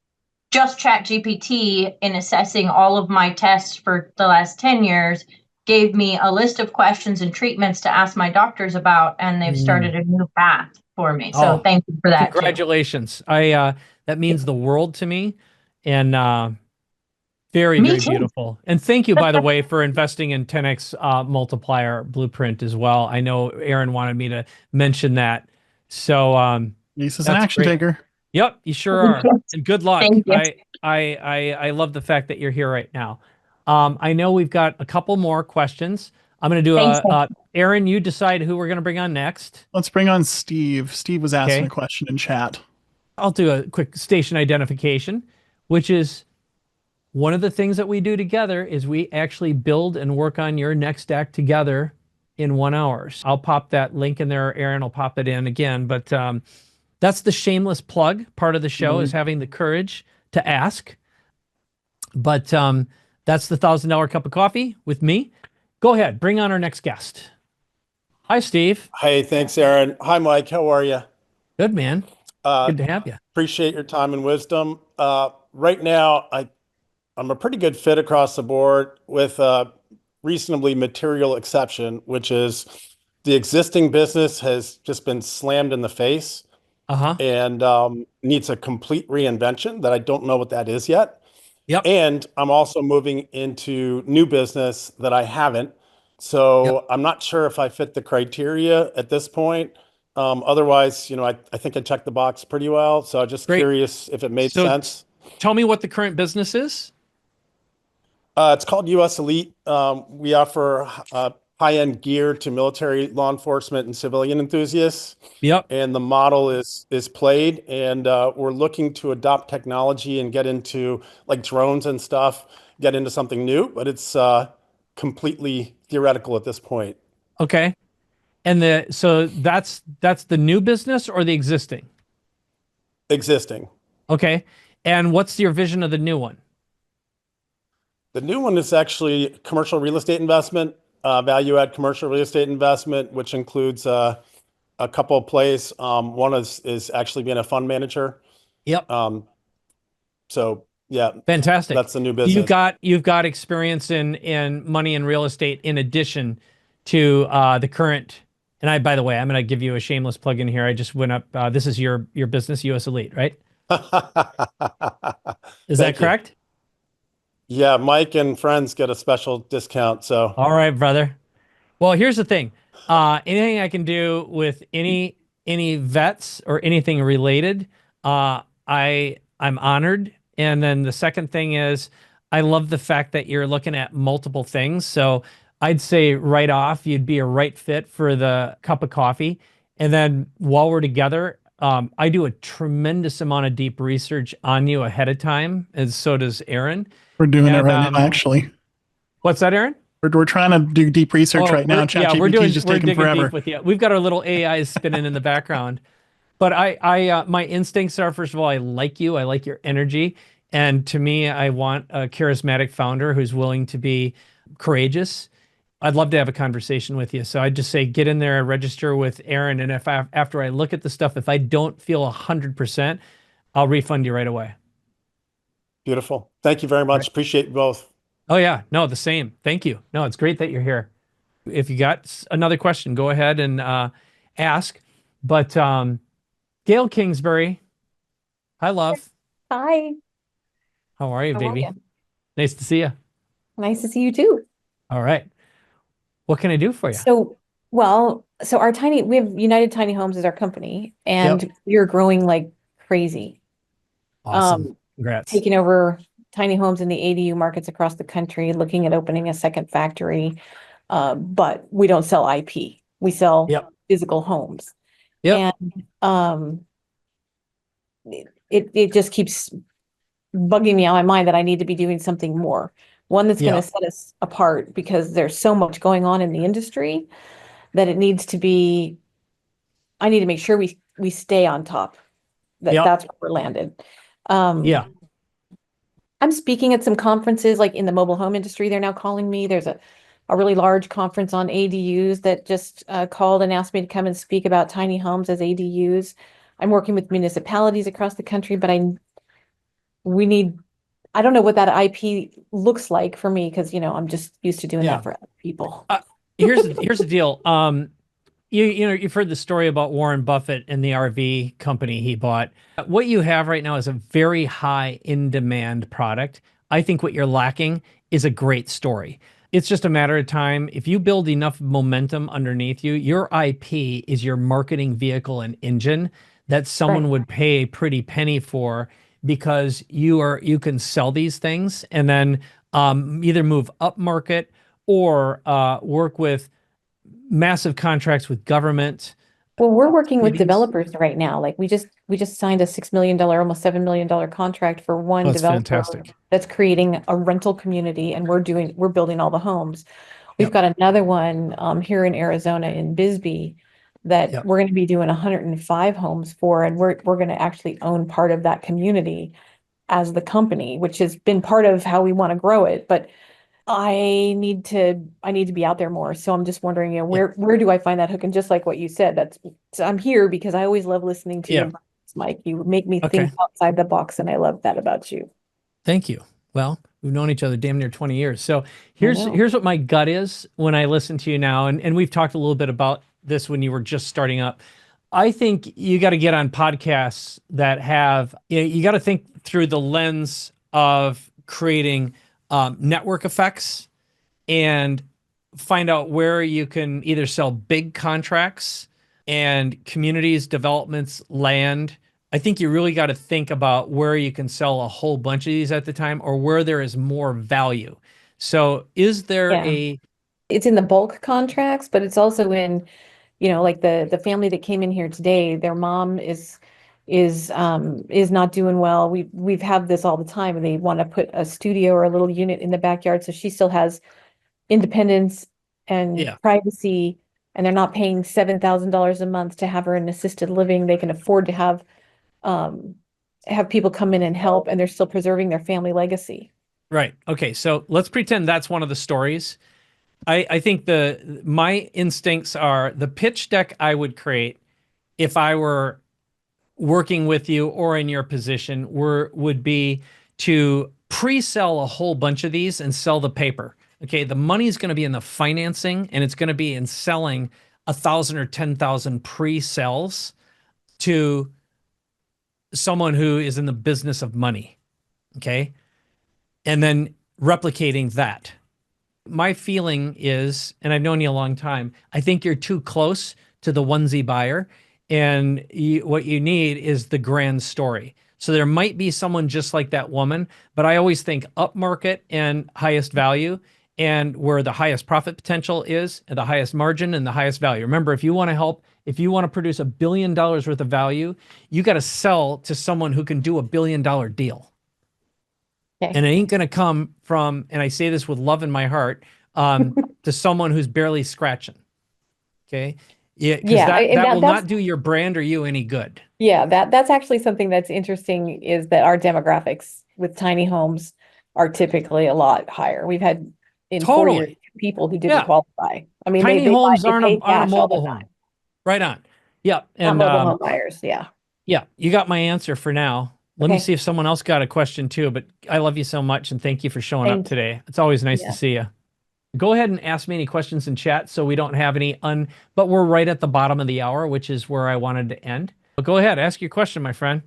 H: just ChatGPT, in assessing all of my tests for the last 10 years, gave me a list of questions and treatments to ask my doctors about, and they've started a new path for me. So thank you for that.
C: Congratulations. That means the world to me, and very, very beautiful. And thank you, by the way, for investing in 10X multiplier blueprint as well. I know Aaron wanted me to mention that. So
G: Lisa's an action taker.
C: Yep, you sure are. And good luck.
H: Thank you.
C: I love the fact that you're here right now. I know we've got a couple more questions. I'm going to do Aaron, you decide who we're going to bring on next.
G: Let's bring on Steve. Steve was asking a question in chat.
C: I'll do a quick station identification, which is one of the things that we do together is we actually build and work on your next act together in 1 hour. I'll pop that link in there. Aaron will pop it in again, but that's the shameless plug part of the show, is having the courage to ask. But that's the $1,000 cup of coffee with me. Go ahead, bring on our next guest. Hi, Steve.
I: Hey, thanks, Aaron. Hi, Mike. How are you?
C: Good, man. Good to have you.
I: Appreciate your time and wisdom. Right now, I'm a pretty good fit across the board, with a reasonably material exception, which is the existing business has just been slammed in the face and needs a complete reinvention that I don't know what that is yet.
C: Yep.
I: And I'm also moving into new business that I haven't. So I'm not sure if I fit the criteria at this point. Otherwise, I think I checked the box pretty well. So I'm just curious if it made sense.
C: Tell me what the current business is.
I: It's called US Elite. We offer high-end gear to military, law enforcement, and civilian enthusiasts.
C: Yep.
I: And the model is played, and we're looking to adopt technology and get into like drones and stuff, get into something new, but it's completely theoretical at this point.
C: Okay. And so that's the new business or the existing?
I: Existing.
C: Okay. And what's your vision of the new one?
I: The new one is actually commercial real estate investment, value add commercial real estate investment, which includes a couple of plays. One is actually being a fund manager.
C: Yep.
I: So yeah,
C: fantastic.
I: That's the new business.
C: You've got experience in money and real estate in addition to the current. And by the way, I'm going to give you a shameless plug in here. I just went up. This is your business, US Elite, right? Is that correct?
I: Yeah, Mike and friends get a special discount. So
C: All right, brother. Well, here's the thing. Anything I can do with any vets or anything related, I'm honored. And then the second thing is I love the fact that you're looking at multiple things. So I'd say right off, you'd be a right fit for the cup of coffee. And then while we're together, I do a tremendous amount of deep research on you ahead of time, and so does Aaron.
G: We're doing it right now, actually.
C: What's that, Aaron?
G: We're trying to do deep research right now.
C: We're
G: just
C: we're
G: taking
C: digging
G: forever.
C: deep with you. We've got our little AIs spinning in the background. But my instincts are, first of all, I like you. I like your energy. And to me, I want a charismatic founder who's willing to be courageous. I'd love to have a conversation with you. So I'd just say, get in there, register with Aaron. And after I look at the stuff, if I don't feel 100%, I'll refund you right away.
I: beautiful. Thank you very much.
C: Right.
I: Appreciate you both.
C: Oh yeah, no, the same. Thank you. No, it's great that you're here. If you got another question, go ahead and ask. But Gail Kingsbury, hi, love.
J: Hi.
C: How are you,
J: How are
C: baby?
J: you?
C: Nice to see you.
J: Nice to see you too.
C: All right. What can I do for you?
J: So, we have United Tiny Homes as our company, and
C: Yep.
J: we're growing like crazy.
C: Awesome. Congrats.
J: Taking over tiny homes in the ADU markets across the country, looking at opening a second factory. But we don't sell IP. We sell
C: Yep.
J: physical homes.
C: Yep.
J: And it just keeps bugging me on my mind that I need to be doing something more. One that's going
C: Yeah.
J: to set us apart, because there's so much going on in the industry that it needs to be, I need to make sure we stay on top.
C: Yep.
J: That's where we're landed.
C: Yeah.
J: I'm speaking at some conferences, like in the mobile home industry. They're now calling me. There's a really large conference on ADUs that just called and asked me to come and speak about tiny homes as ADUs. I'm working with municipalities across the country, but I don't know what that IP looks like for me, because I'm just used to doing
C: Yeah.
J: that for other people.
C: Here's the deal. You've heard the story about Warren Buffett and the RV company he bought. What you have right now is a very high in-demand product. I think what you're lacking is a great story. It's just a matter of time. If you build enough momentum underneath you, your IP is your marketing vehicle and engine that someone
J: Right.
C: would pay a pretty penny for, because you can sell these things and then either move up market or work with massive contracts with government.
J: Well, we're working with
C: cities.
J: developers right now. Like we just signed a $6 million, almost $7 million contract for one
C: That's
J: developer
C: fantastic.
J: that's creating a rental community, and we're building all the homes. We've
C: Yep.
J: got another one here in Arizona in Bisbee that
C: Yep.
J: we're going to be doing 105 homes for, and we're going to actually own part of that community as the company, which has been part of how we want to grow it. But I need to be out there more. So I'm just wondering, where do I find that hook? And just like what you said, I'm here because I always love listening to
C: Yeah.
J: your voice, Mike. You make me
C: Okay.
J: think outside the box, and I love that about you.
C: Thank you. Well, we've known each other damn near 20 years. So here's
J: know.
C: what my gut is when I listen to you now. And we've talked a little bit about this when you were just starting up. I think you got to get on podcasts that have, you got to think through the lens of creating network effects and find out where you can either sell big contracts and communities, developments, land. I think you really got to think about where you can sell a whole bunch of these at the time, or where there is more value. So is there
J: It's in the bulk contracts, but it's also in, like the family that came in here today, their mom is not doing well. We've had this all the time, and they want to put a studio or a little unit in the backyard, so she still has independence and privacy, and they're not paying $7,000 a month to have her in assisted living. They can afford to have people come in and help, and they're still preserving their family legacy.
C: Right. Okay. So let's pretend that's one of the stories. I think my instincts are the pitch deck I would create if I were working with you or in your position would be to pre-sell a whole bunch of these and sell the paper. Okay. The money is going to be in the financing, and it's going to be in selling 1,000 or 10,000 pre-sales to someone who is in the business of money. Okay. And then replicating that. My feeling is, and I've known you a long time, I think you're too close to the onesie buyer, and what you need is the grand story. So there might be someone just like that woman, but I always think upmarket and highest value, and where the highest profit potential is, and the highest margin and the highest value. Remember, if you want to produce $1 billion worth of value, you got to sell to someone who can do $1 billion deal.
J: Okay.
C: And it ain't going to come from, and I say this with love in my heart, to someone who's barely scratching. Okay. Yeah. Because that will not do your brand or you any good.
J: Yeah. That's actually something that's interesting, is that our demographics with tiny homes are typically a lot higher. We've had in 4 years people who didn't qualify. I mean,
C: tiny homes aren't a
J: cash all the
C: mobile
J: time.
C: home. Right on. Yeah. And
J: Not mobile home buyers. Yeah.
C: Yeah. You got my answer for now. Let me see if someone else got a question too, but I love you so much and thank you for showing up today. It's always nice to see you. Go ahead and ask me any questions in chat so we don't have any but we're right at the bottom of the hour, which is where I wanted to end. But go ahead, ask your question, my friend.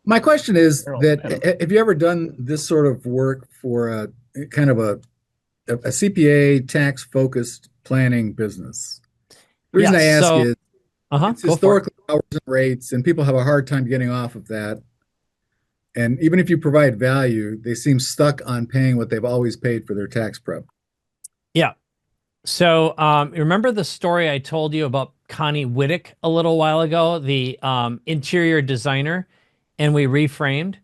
K: My question is that have you ever done this sort of work for a kind of a CPA tax focused planning business? The reason I ask is it's historically hours and rates, and people have a hard time getting off of that. And even if you provide value, they seem stuck on paying what they've always paid for their tax prep.
C: Yeah. So remember the story I told you about Connie Whittick a little while ago, the interior designer, and we reframed?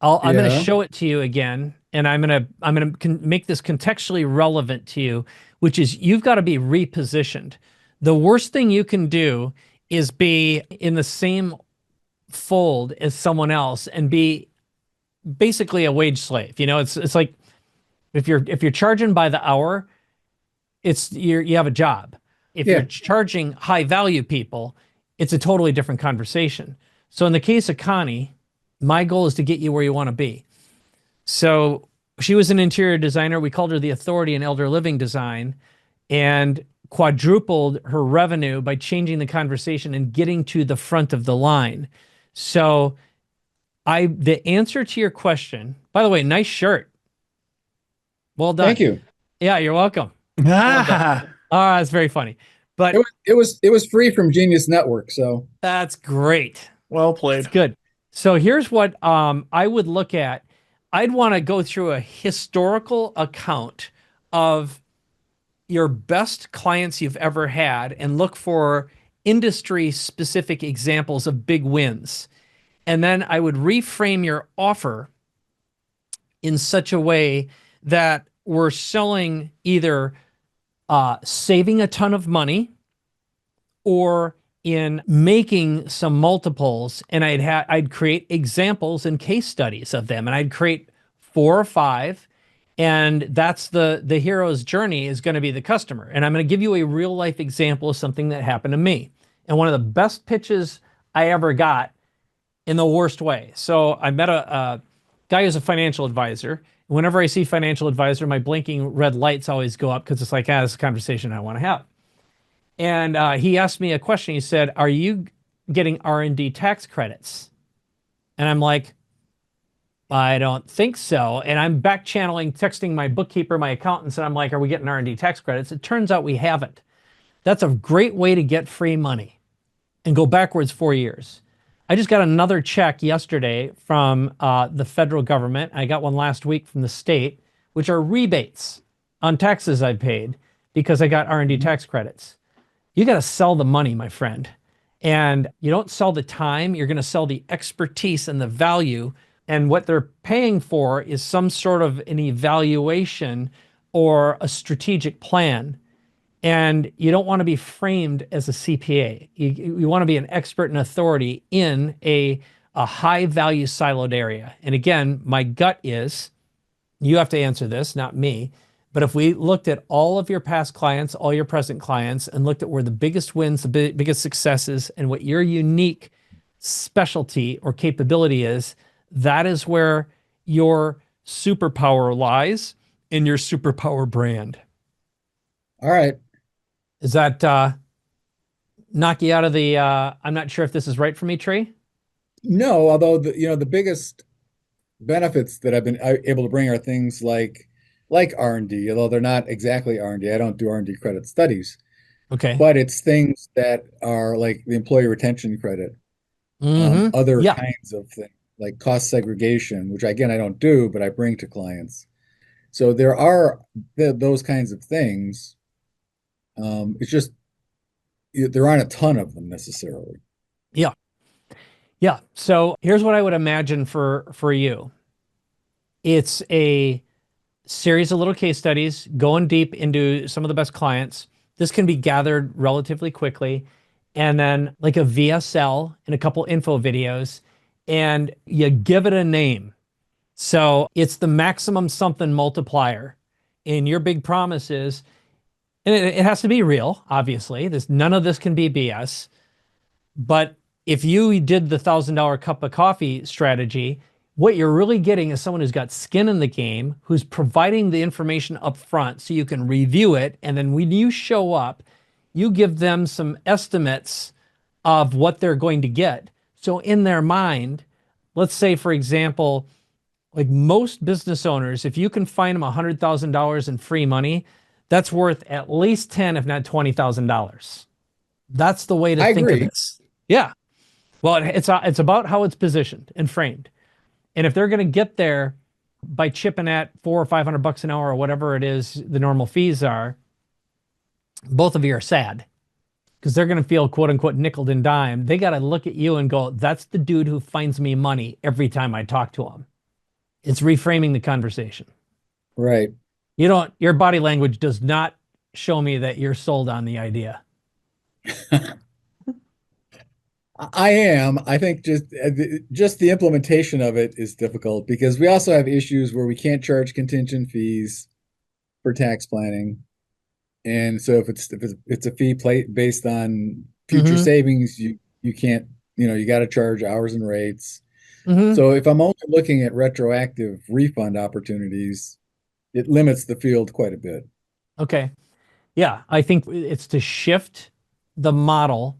C: I'm going to show it to you again, and I'm going to make this contextually relevant to you, which is you've got to be repositioned. The worst thing you can do is be in the same fold as someone else and be basically a wage slave. You know, it's like if you're charging by the hour, you have a job. If you're charging high value people, it's a totally different conversation. So in the case of Connie, my goal is to get you where you want to be. So she was an interior designer. We called her the authority in elder living design, and quadrupled her revenue by changing the conversation and getting to the front of the line. So the answer to your question, by the way, nice shirt. Well done.
K: Thank you.
C: Yeah, you're welcome. Well that's very funny. But
K: it was free from Genius Network, so
C: that's great.
G: Well played.
C: That's good. So here's what I would look at. I'd want to go through a historical account of your best clients you've ever had and look for industry specific examples of big wins. And then I would reframe your offer in such a way that we're selling either saving a ton of money or in making some multiples, and I'd create examples and case studies of them, and I'd create 4 or 5, and that's the hero's journey is going to be the customer. And I'm going to give you a real life example of something that happened to me, and one of the best pitches I ever got in the worst way. So I met a guy who's a financial advisor. Whenever I see financial advisor, my blinking red lights always go up because it's like, this is a conversation I want to have. And he asked me a question. He said, are you getting R&D tax credits? And I'm like, I don't think so. And I'm back channeling, texting my bookkeeper, my accountants, and I'm like, are we getting R&D tax credits? It turns out we haven't. That's a great way to get free money and go backwards 4 years. I just got another check yesterday from the federal government. I got one last week from the state, which are rebates on taxes I paid because I got R&D tax credits. You got to sell the money, my friend. And you don't sell the time. You're going to sell the expertise and the value. And what they're paying for is some sort of an evaluation or a strategic plan. And you don't want to be framed as a CPA. You want to be an expert and authority in a high value siloed area. And again, my gut is, you have to answer this, not me. But if we looked at all of your past clients, all your present clients, and looked at where the biggest wins, the biggest successes, and what your unique specialty or capability is, that is where your superpower lies in your superpower brand.
K: All right.
C: Is that knock you out of the, I'm not sure if this is right for me, tree?
K: No, although the biggest benefits that I've been able to bring are things like R&D, although they're not exactly R&D. I don't do R&D credit studies,
C: Okay.
K: but it's things that are like the employee retention credit, other
C: Yeah.
K: kinds of things like cost segregation, which again I don't do, but I bring to clients. So there are those kinds of things. It's just there aren't a ton of them necessarily.
C: Yeah. Yeah. So here's what I would imagine for you. It's a series of little case studies going deep into some of the best clients. This can be gathered relatively quickly. And then like a VSL and a couple info videos, and you give it a name. So it's the maximum something multiplier. And your big promise is, and it has to be real, obviously. None of this can be BS. But if you did the $1,000 cup of coffee strategy, what you're really getting is someone who's got skin in the game, who's providing the information up front so you can review it. And then when you show up, you give them some estimates of what they're going to get. So in their mind, let's say, for example, like most business owners, if you can find them $100,000 in free money, that's worth at least $10, if not $20,000. That's the way to think of this. Yeah. Well, it's about how it's positioned and framed. And if they're going to get there by chipping at $400 or $500 an hour or whatever it is the normal fees are, both of you are sad because they're going to feel quote unquote nickeled and dimed. They got to look at you and go, that's the dude who finds me money every time I talk to him. It's reframing the conversation.
K: Right.
C: Your body language does not show me that you're sold on the idea.
K: I am. I think just the implementation of it is difficult because we also have issues where we can't charge contingent fees for tax planning. And so if it's a fee based on future savings, you can't, you got to charge hours and rates. So if I'm only looking at retroactive refund opportunities, it limits the field quite a bit.
C: Okay. Yeah, I think it's to shift the model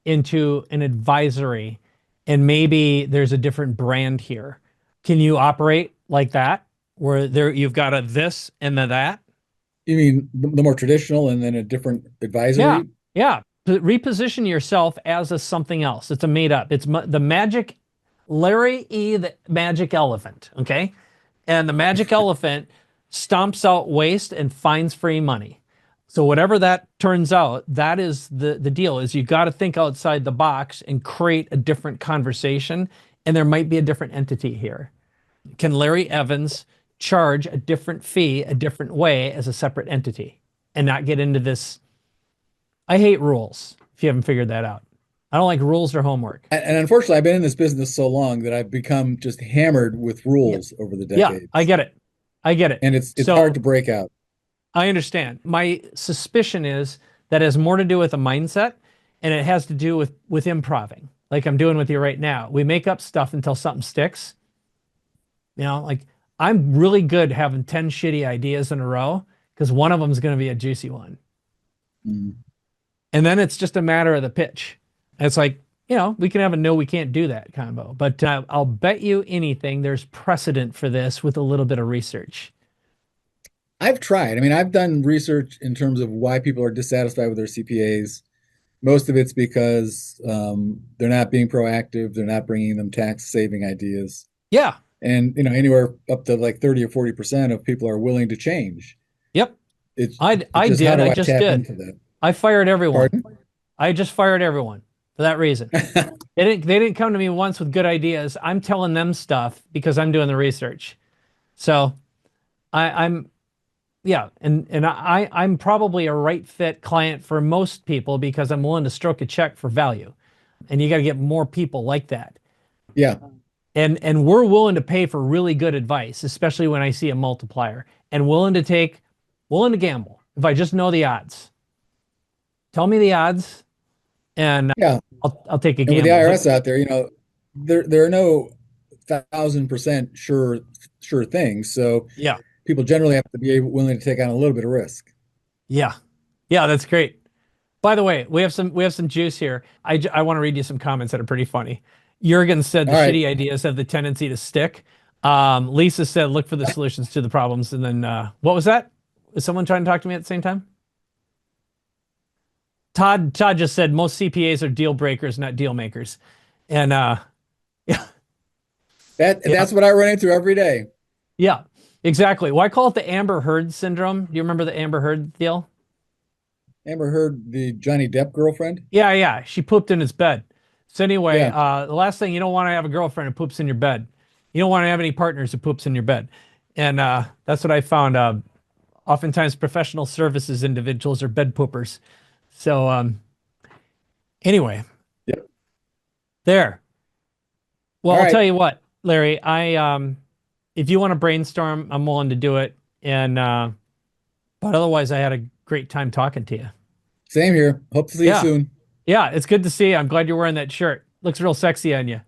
C: into an advisory, and maybe there's a different brand here. Can you operate like that, where you've got a this and a that?
K: You mean the more traditional and then a different advisory?
C: Yeah. Reposition yourself as a something else. It's a made up. It's the magic, Larry E. the magic elephant. Okay. And the magic elephant stomps out waste and finds free money. So whatever that turns out, that is the deal. Is you got to think outside the box and create a different conversation. And there might be a different entity here. Can Larry Evans charge a different fee a different way as a separate entity and not get into this? I hate rules, if you haven't figured that out. I don't like rules or homework.
K: And unfortunately, I've been in this business so long that I've become just hammered with rules over the decades.
C: Yeah, I get it. And it's
K: hard to break out.
C: I understand. My suspicion is that has more to do with a mindset, and it has to do with improving, like I'm doing with you right now. We make up stuff until something sticks. Like I'm really good having 10 shitty ideas in a row because one of them is going to be a juicy one. And then it's just a matter of the pitch. It's like, we can have a no, we can't do that combo. But I'll bet you anything there's precedent for this with a little bit of research.
K: I've tried. I mean, I've done research in terms of why people are dissatisfied with their CPAs. Most of it's because they're not being proactive. They're not bringing them tax saving ideas.
C: Yeah.
K: And, anywhere up to like 30 or 40% of people are willing to change.
C: Yep.
K: I just
C: did. I fired everyone. Pardon? I just fired everyone for that reason. They didn't come to me once with good ideas. I'm telling them stuff because I'm doing the research. So I'm probably a right fit client for most people because I'm willing to stroke a check for value. And you got to get more people like that.
K: Yeah.
C: And we're willing to pay for really good advice, especially when I see a multiplier, and willing to gamble if I just know the odds. Tell me the odds, and I'll take a gamble.
K: With the IRS out there, there are no 1,000% sure things. So
C: yeah,
K: people generally have to be willing to take on a little bit of risk.
C: Yeah, that's great. By the way, we have some juice here. I want to read you some comments that are pretty funny. Jurgen said the shitty ideas have the tendency to stick. Lisa said, look for the solutions to the problems. And then what was that? Is someone trying to talk to me at the same time? Todd just said most CPAs are deal breakers, not deal makers. And yeah.
K: That's what I run into every day.
C: Yeah, exactly. Well, I call it the Amber Heard syndrome. Do you remember the Amber Heard deal?
K: Amber Heard, the Johnny Depp girlfriend?
C: Yeah. She pooped in his bed. So anyway, the last thing, you don't want to have a girlfriend who poops in your bed. You don't want to have any partners who poops in your bed. And that's what I found. Oftentimes professional services individuals are bed poopers. So anyway, there. Well, I'll tell you what, Larry, if you want to brainstorm, I'm willing to do it. And but otherwise, I had a great time talking to you.
K: Same here. Hope to see you soon.
C: Yeah, it's good to see you. I'm glad you're wearing that shirt. Looks real sexy on you.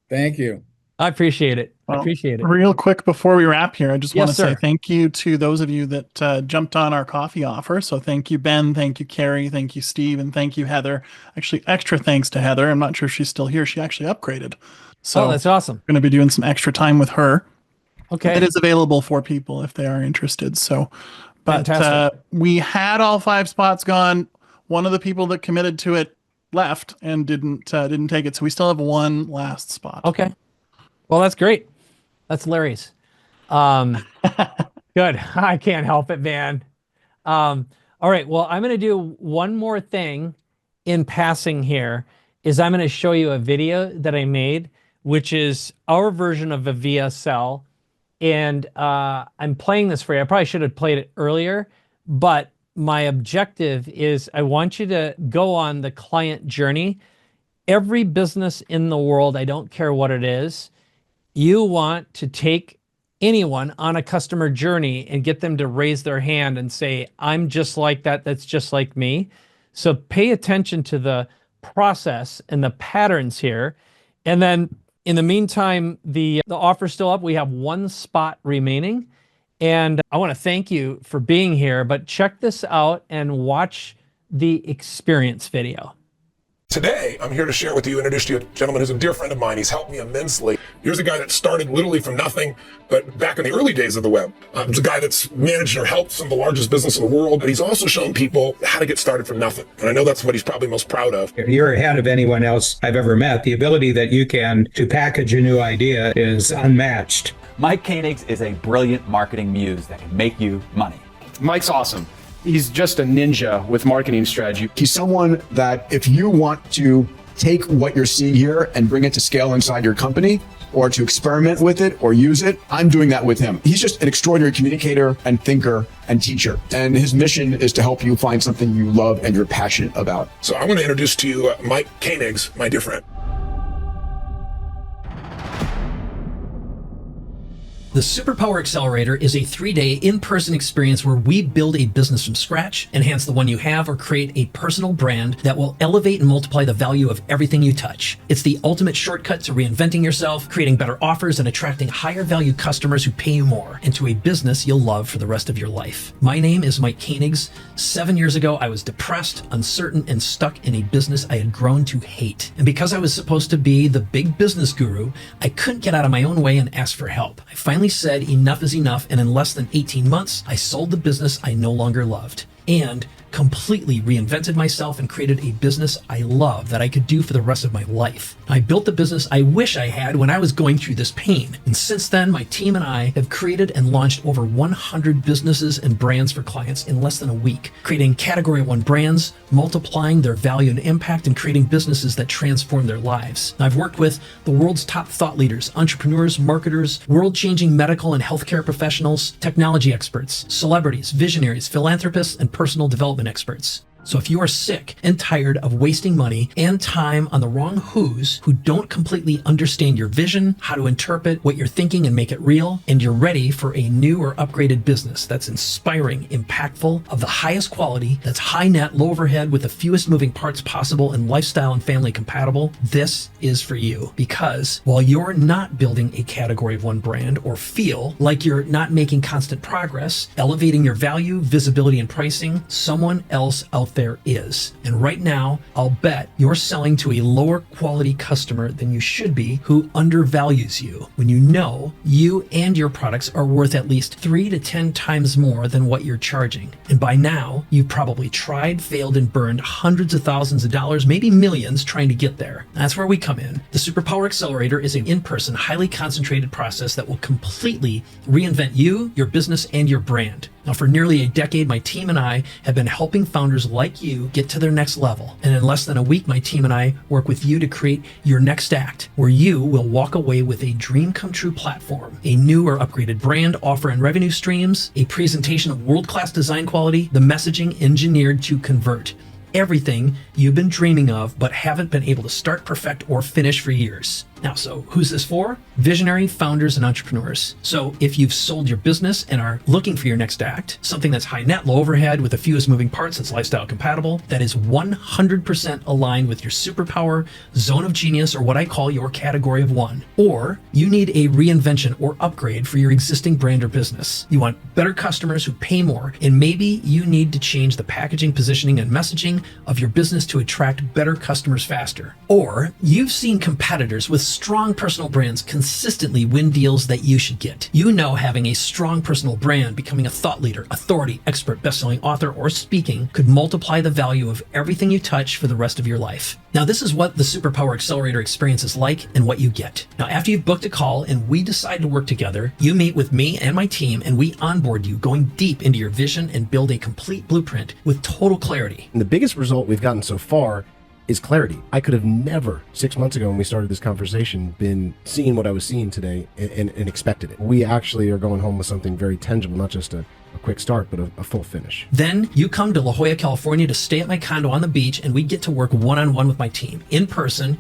K: Thank you.
C: I appreciate it.
G: Well,
C: I appreciate it.
G: Real quick before we wrap here, I just want to say
C: sir.
G: thank you to those of you that jumped on our coffee offer. So thank you, Ben. Thank you, Carrie. Thank you, Steve. And thank you, Heather. Actually, extra thanks to Heather. I'm not sure if she's still here. She actually upgraded. So
C: that's awesome.
G: We're going to be doing some extra time with her.
C: Okay.
G: It is available for people if they are interested. So, but we had all 5 spots gone. One of the people that committed to it left and didn't take it. So we still have one last spot.
C: Okay. Well, that's great. That's Larry's. Good. I can't help it, man. All right. Well, I'm going to do one more thing in passing here is I'm going to show you a video that I made, which is our version of a VSL. And I'm playing this for you. I probably should have played it earlier, but my objective is I want you to go on the client journey. Every business in the world, I don't care what it is, you want to take anyone on a customer journey and get them to raise their hand and say, I'm just like that. That's just like me. So pay attention to the process and the patterns here. And then in the meantime, the offer's still up. We have 1 spot remaining. And I want to thank you for being here, but check this out and watch the experience video.
A: Today, I'm here to share with you, introduce you to a gentleman who's a dear friend of mine. He's helped me immensely. Here's a guy that started literally from nothing, but back in the early days of the web. He's a guy that's managed or helped some of the largest business in the world, but he's also shown people how to get started from nothing. And I know that's what he's probably most proud of.
L: You're ahead of anyone else I've ever met. The ability that you can to package a new idea is unmatched.
M: Mike Koenigs is a brilliant marketing muse that can make you money.
N: Mike's awesome. He's just a ninja with marketing strategy. He's someone that if you want to take what you're seeing here and bring it to scale inside your company or to experiment with it or use it, I'm doing that with him. He's just an extraordinary communicator and thinker and teacher. And his mission is to help you find something you love and you're passionate about.
A: So I want to introduce to you Mike Koenigs, my dear friend.
B: The Superpower Accelerator is a 3-day in-person experience where we build a business from scratch, enhance the one you have, or create a personal brand that will elevate and multiply the value of everything you touch. It's the ultimate shortcut to reinventing yourself, creating better offers, and attracting higher value customers who pay you more into a business you'll love for the rest of your life. My name is Mike Koenigs. 7 years ago, I was depressed, uncertain, and stuck in a business I had grown to hate. And because I was supposed to be the big business guru, I couldn't get out of my own way and ask for help. I finally said enough is enough, and in less than 18 months, I sold the business I no longer loved and completely reinvented myself and created a business I love that I could do for the rest of my life. I built the business I wish I had when I was going through this pain. And since then, my team and I have created and launched over 100 businesses and brands for clients in less than a week, creating Category 1 brands, multiplying their value and impact, and creating businesses that transform their lives. I've worked with the world's top thought leaders, entrepreneurs, marketers, world-changing medical and healthcare professionals, technology experts, celebrities, visionaries, philanthropists, and personal development experts. So if you are sick and tired of wasting money and time on the wrong who's who don't completely understand your vision, how to interpret what you're thinking and make it real, and you're ready for a new or upgraded business that's inspiring, impactful, of the highest quality, that's high net, low overhead, with the fewest moving parts possible, and lifestyle and family compatible, this is for you. Because while you're not building a Category 1 brand or feel like you're not making constant progress, elevating your value, visibility, and pricing, someone else out there is. And right now, I'll bet you're selling to a lower quality customer than you should be who undervalues you when you know you and your products are worth at least 3 to 10 times more than what you're charging. And by now, you've probably tried, failed, and burned hundreds of thousands of dollars, maybe millions, trying to get there. That's where we come in. The Superpower Accelerator is an in-person, highly concentrated process that will completely reinvent you, your business, and your brand. Now, for nearly a decade, my team and I have been helping founders like you get to their next level. And in less than a week, my team and I work with you to create your next act, where you will walk away with a dream come true platform, a new or upgraded brand, offer and revenue streams, a presentation of world-class design quality, the messaging engineered to convert. Everything you've been dreaming of but haven't been able to start, perfect, or finish for years. Now, so who's this for? Visionary founders and entrepreneurs. So if you've sold your business and are looking for your next act, something that's high net, low overhead, with the fewest moving parts, that's lifestyle compatible, that is 100% aligned with your superpower, zone of genius, or what I call your category of one. Or you need a reinvention or upgrade for your existing brand or business. You want better customers who pay more, and maybe you need to change the packaging, positioning, and messaging of your business to attract better customers faster. Or you've seen competitors with strong personal brands consistently win deals that you should get. You know, having a strong personal brand, becoming a thought leader, authority, expert, best-selling author, or speaking could multiply the value of everything you touch for the rest of your life. Now, this is what the Superpower Accelerator experience is like and what you get. Now, after you've booked a call and we decide to work together, you meet with me and my team and we onboard you, going deep into your vision and build a complete blueprint with total clarity.
O: And the biggest result we've gotten so far is clarity. I could have never, 6 months ago when we started this conversation, been seeing what I was seeing today and expected it. We actually are going home with something very tangible, not just a quick start, but a full finish.
B: Then you come to La Jolla, California to stay at my condo on the beach, and we get to work one-on-one with my team, in person,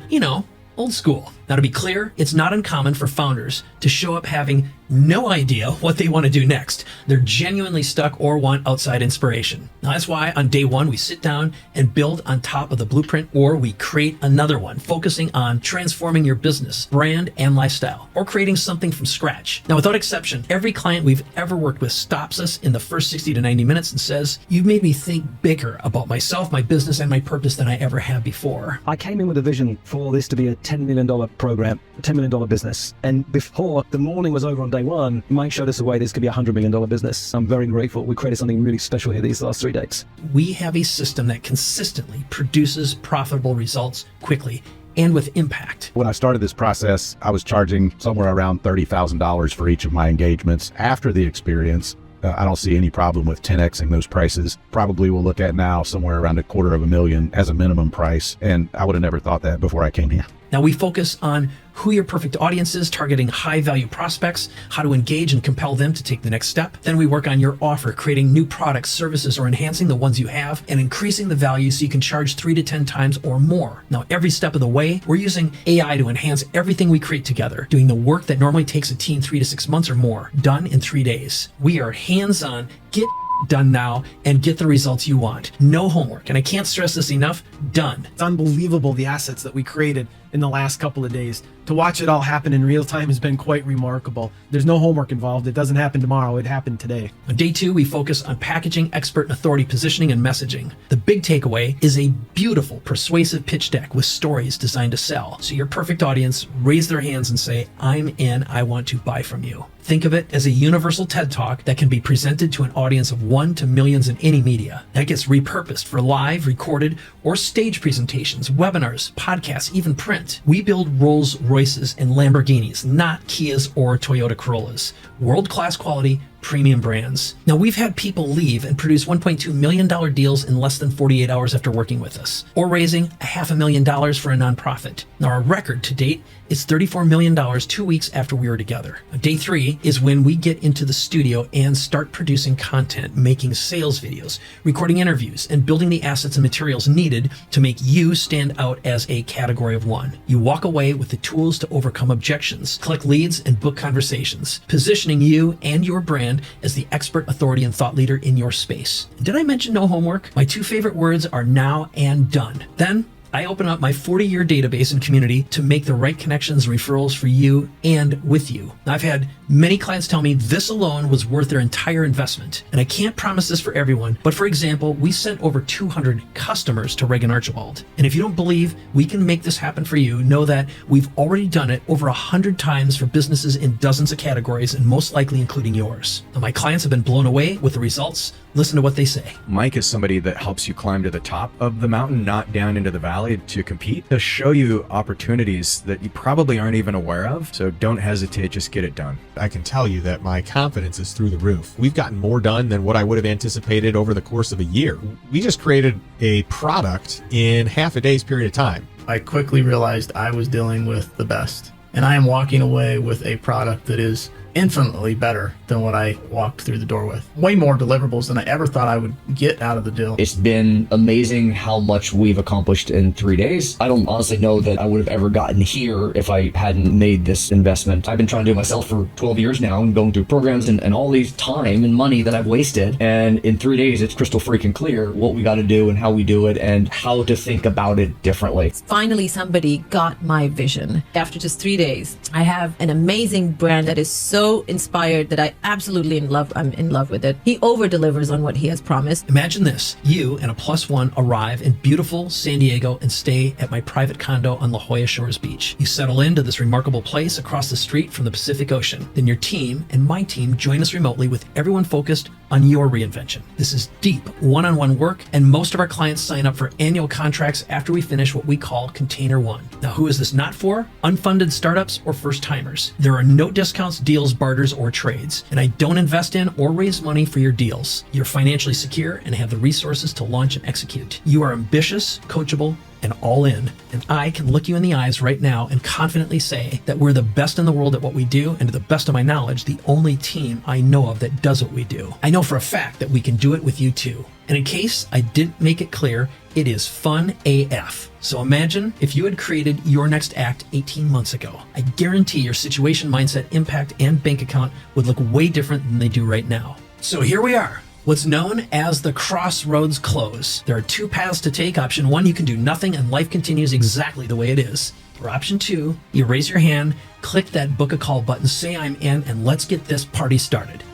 B: old school. Now, to be clear, it's not uncommon for founders to show up having no idea what they want to do next. They're genuinely stuck or want outside inspiration. Now, that's why on day one, we sit down and build on top of the blueprint, or we create another one, focusing on transforming your business, brand, and lifestyle, or creating something from scratch. Now, without exception, every client we've ever worked with stops us in the first 60 to 90 minutes and says, "You've made me think bigger about myself, my business, and my purpose than I ever have before."
P: I came in with a vision for this to be a $10 million program, a $10 million business. And before the morning was over on day one, Mike showed us a way this could be a $100 million business. I'm very grateful. We created something really special here these last 3 days.
B: We have a system that consistently produces profitable results quickly and with impact.
Q: When I started this process, I was charging somewhere around $30,000 for each of my engagements. After the experience, I don't see any problem with 10xing those prices. Probably we'll look at now somewhere around $250,000 as a minimum price. And I would have never thought that before I came here.
B: Now, we focus on who your perfect audience is, targeting high-value prospects, how to engage and compel them to take the next step. Then we work on your offer, creating new products, services, or enhancing the ones you have, and increasing the value so you can charge 3 to 10 times or more. Now, every step of the way, we're using AI to enhance everything we create together, doing the work that normally takes a team 3 to 6 months or more, done in 3 days. We are hands-on, get done now, and get the results you want. No homework, and I can't stress this enough, done.
R: It's unbelievable, the assets that we created in the last couple of days. To watch it all happen in real time has been quite remarkable. There's no homework involved. It doesn't happen tomorrow. It happened today.
B: On day 2, we focus on packaging, expert and authority positioning, and messaging. The big takeaway is a beautiful, persuasive pitch deck with stories designed to sell. So your perfect audience raise their hands and say, "I'm in, I want to buy from you." Think of it as a universal TED Talk that can be presented to an audience of 1 to millions in any media. That gets repurposed for live, recorded, or stage presentations, webinars, podcasts, even print. We build Rolls Royces and Lamborghinis, not Kias or Toyota Corollas. World-class quality, premium brands. Now, we've had people leave and produce $1.2 million deals in less than 48 hours after working with us, or raising $500,000 for a nonprofit. Now, our record to date is $34 million 2 weeks after we were together. Day 3 is when we get into the studio and start producing content, making sales videos, recording interviews, and building the assets and materials needed to make you stand out as a category of one. You walk away with the tools to overcome objections, collect leads, and book conversations, positioning you and your brand as the expert, authority, and thought leader in your space. Did I mention no homework? My 2 favorite words are now and done. Then I open up my 40-year database and community to make the right connections and referrals for you and with you. I've had many clients tell me this alone was worth their entire investment. And I can't promise this for everyone, but for example, we sent over 200 customers to Reagan Archibald. And if you don't believe we can make this happen for you, know that we've already done it over 100 times for businesses in dozens of categories, and most likely including yours. Now, my clients have been blown away with the results. Listen to what they say.
S: Mike is somebody that helps you climb to the top of the mountain, not down into the valley to compete, to show you opportunities that you probably aren't even aware of. So don't hesitate, just get it done.
T: I can tell you that my confidence is through the roof. We've gotten more done than what I would have anticipated over the course of a year. We just created a product in half a day's period of time.
U: I quickly realized I was dealing with the best, and I am walking away with a product that is infinitely better than what I walked through the door with. Way more deliverables than I ever thought I would get out of the deal.
V: It's been amazing how much we've accomplished in 3 days. I don't honestly know that I would have ever gotten here if I hadn't made this investment. I've been trying to do it myself for 12 years now and going through programs and all these time and money that I've wasted. And in 3 days, it's crystal freaking clear what we got to do and how we do it and how to think about it differently.
W: Finally, somebody got my vision. After just 3 days, I have an amazing brand that is so inspired that I'm in love with it. He over delivers on what he has promised.
B: Imagine this. You and a +1 arrive in beautiful San Diego and stay at my private condo on La Jolla Shores Beach. You settle into this remarkable place across the street from the Pacific Ocean. Then your team and my team join us remotely with everyone focused on your reinvention. This is deep one-on-one work, and most of our clients sign up for annual contracts after we finish what we call Container 1. Now, who is this not for? Unfunded startups or first-timers. There are no discounts, deals, barters, or trades, and I don't invest in or raise money for your deals. You're financially secure and have the resources to launch and execute. You are ambitious, coachable, and all in. And I can look you in the eyes right now and confidently say that we're the best in the world at what we do, and to the best of my knowledge, the only team I know of that does what we do. I know for a fact that we can do it with you too. And in case I didn't make it clear, it is fun AF. So imagine if you had created your next act 18 months ago. I guarantee your situation, mindset, impact, and bank account would look way different than they do right now. So here we are. What's known as the crossroads close. There are two paths to take. Option 1, you can do nothing and life continues exactly the way it is. Or option 2, you raise your hand, click that book a call button, say I'm in, and let's get this party started.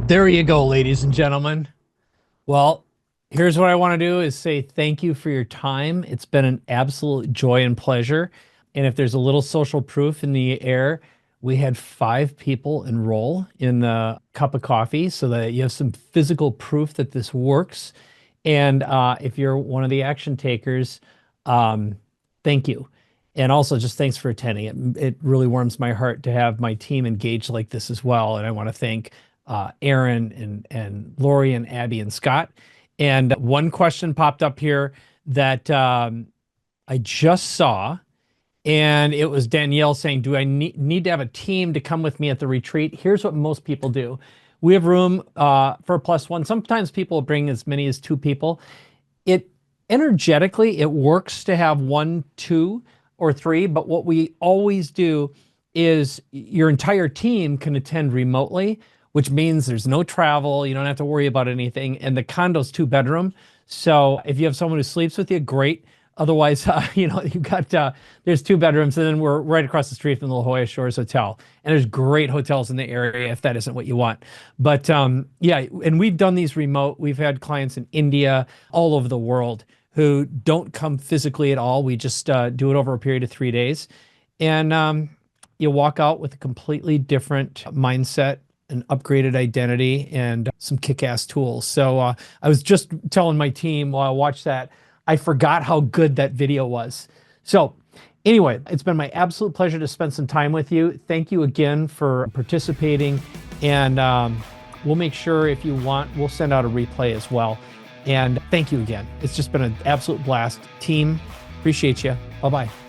C: There you go, ladies and gentlemen. Well, here's what I want to do is say thank you for your time. It's been an absolute joy and pleasure. And if there's a little social proof in the air, we had 5 people enroll in the cup of coffee so that you have some physical proof that this works. And if you're one of the action takers, thank you. And also just thanks for attending. It really warms my heart to have my team engaged like this as well. And I want to thank Aaron and Lori and Abby and Scott. And one question popped up here that I just saw. And it was Danielle saying, do I need to have a team to come with me at the retreat? Here's what most people do. We have room for a +1. Sometimes people bring as many as 2 people. Energetically, it works to have 1, 2, or 3. But what we always do is your entire team can attend remotely, which means there's no travel. You don't have to worry about anything. And the condo's 2-bedroom. So if you have someone who sleeps with you, great. Otherwise, you've got, there's 2 bedrooms, and then we're right across the street from the La Jolla Shores Hotel. And there's great hotels in the area if that isn't what you want. But yeah, and we've done these remote. We've had clients in India, all over the world, who don't come physically at all. We just do it over a period of 3 days. And you walk out with a completely different mindset, an upgraded identity, and some kick-ass tools. So I was just telling my team while I watched that, I forgot how good that video was. So anyway, it's been my absolute pleasure to spend some time with you. Thank you again for participating. And we'll make sure, if you want, we'll send out a replay as well. And thank you again. It's just been an absolute blast. Team, appreciate you. Bye-bye.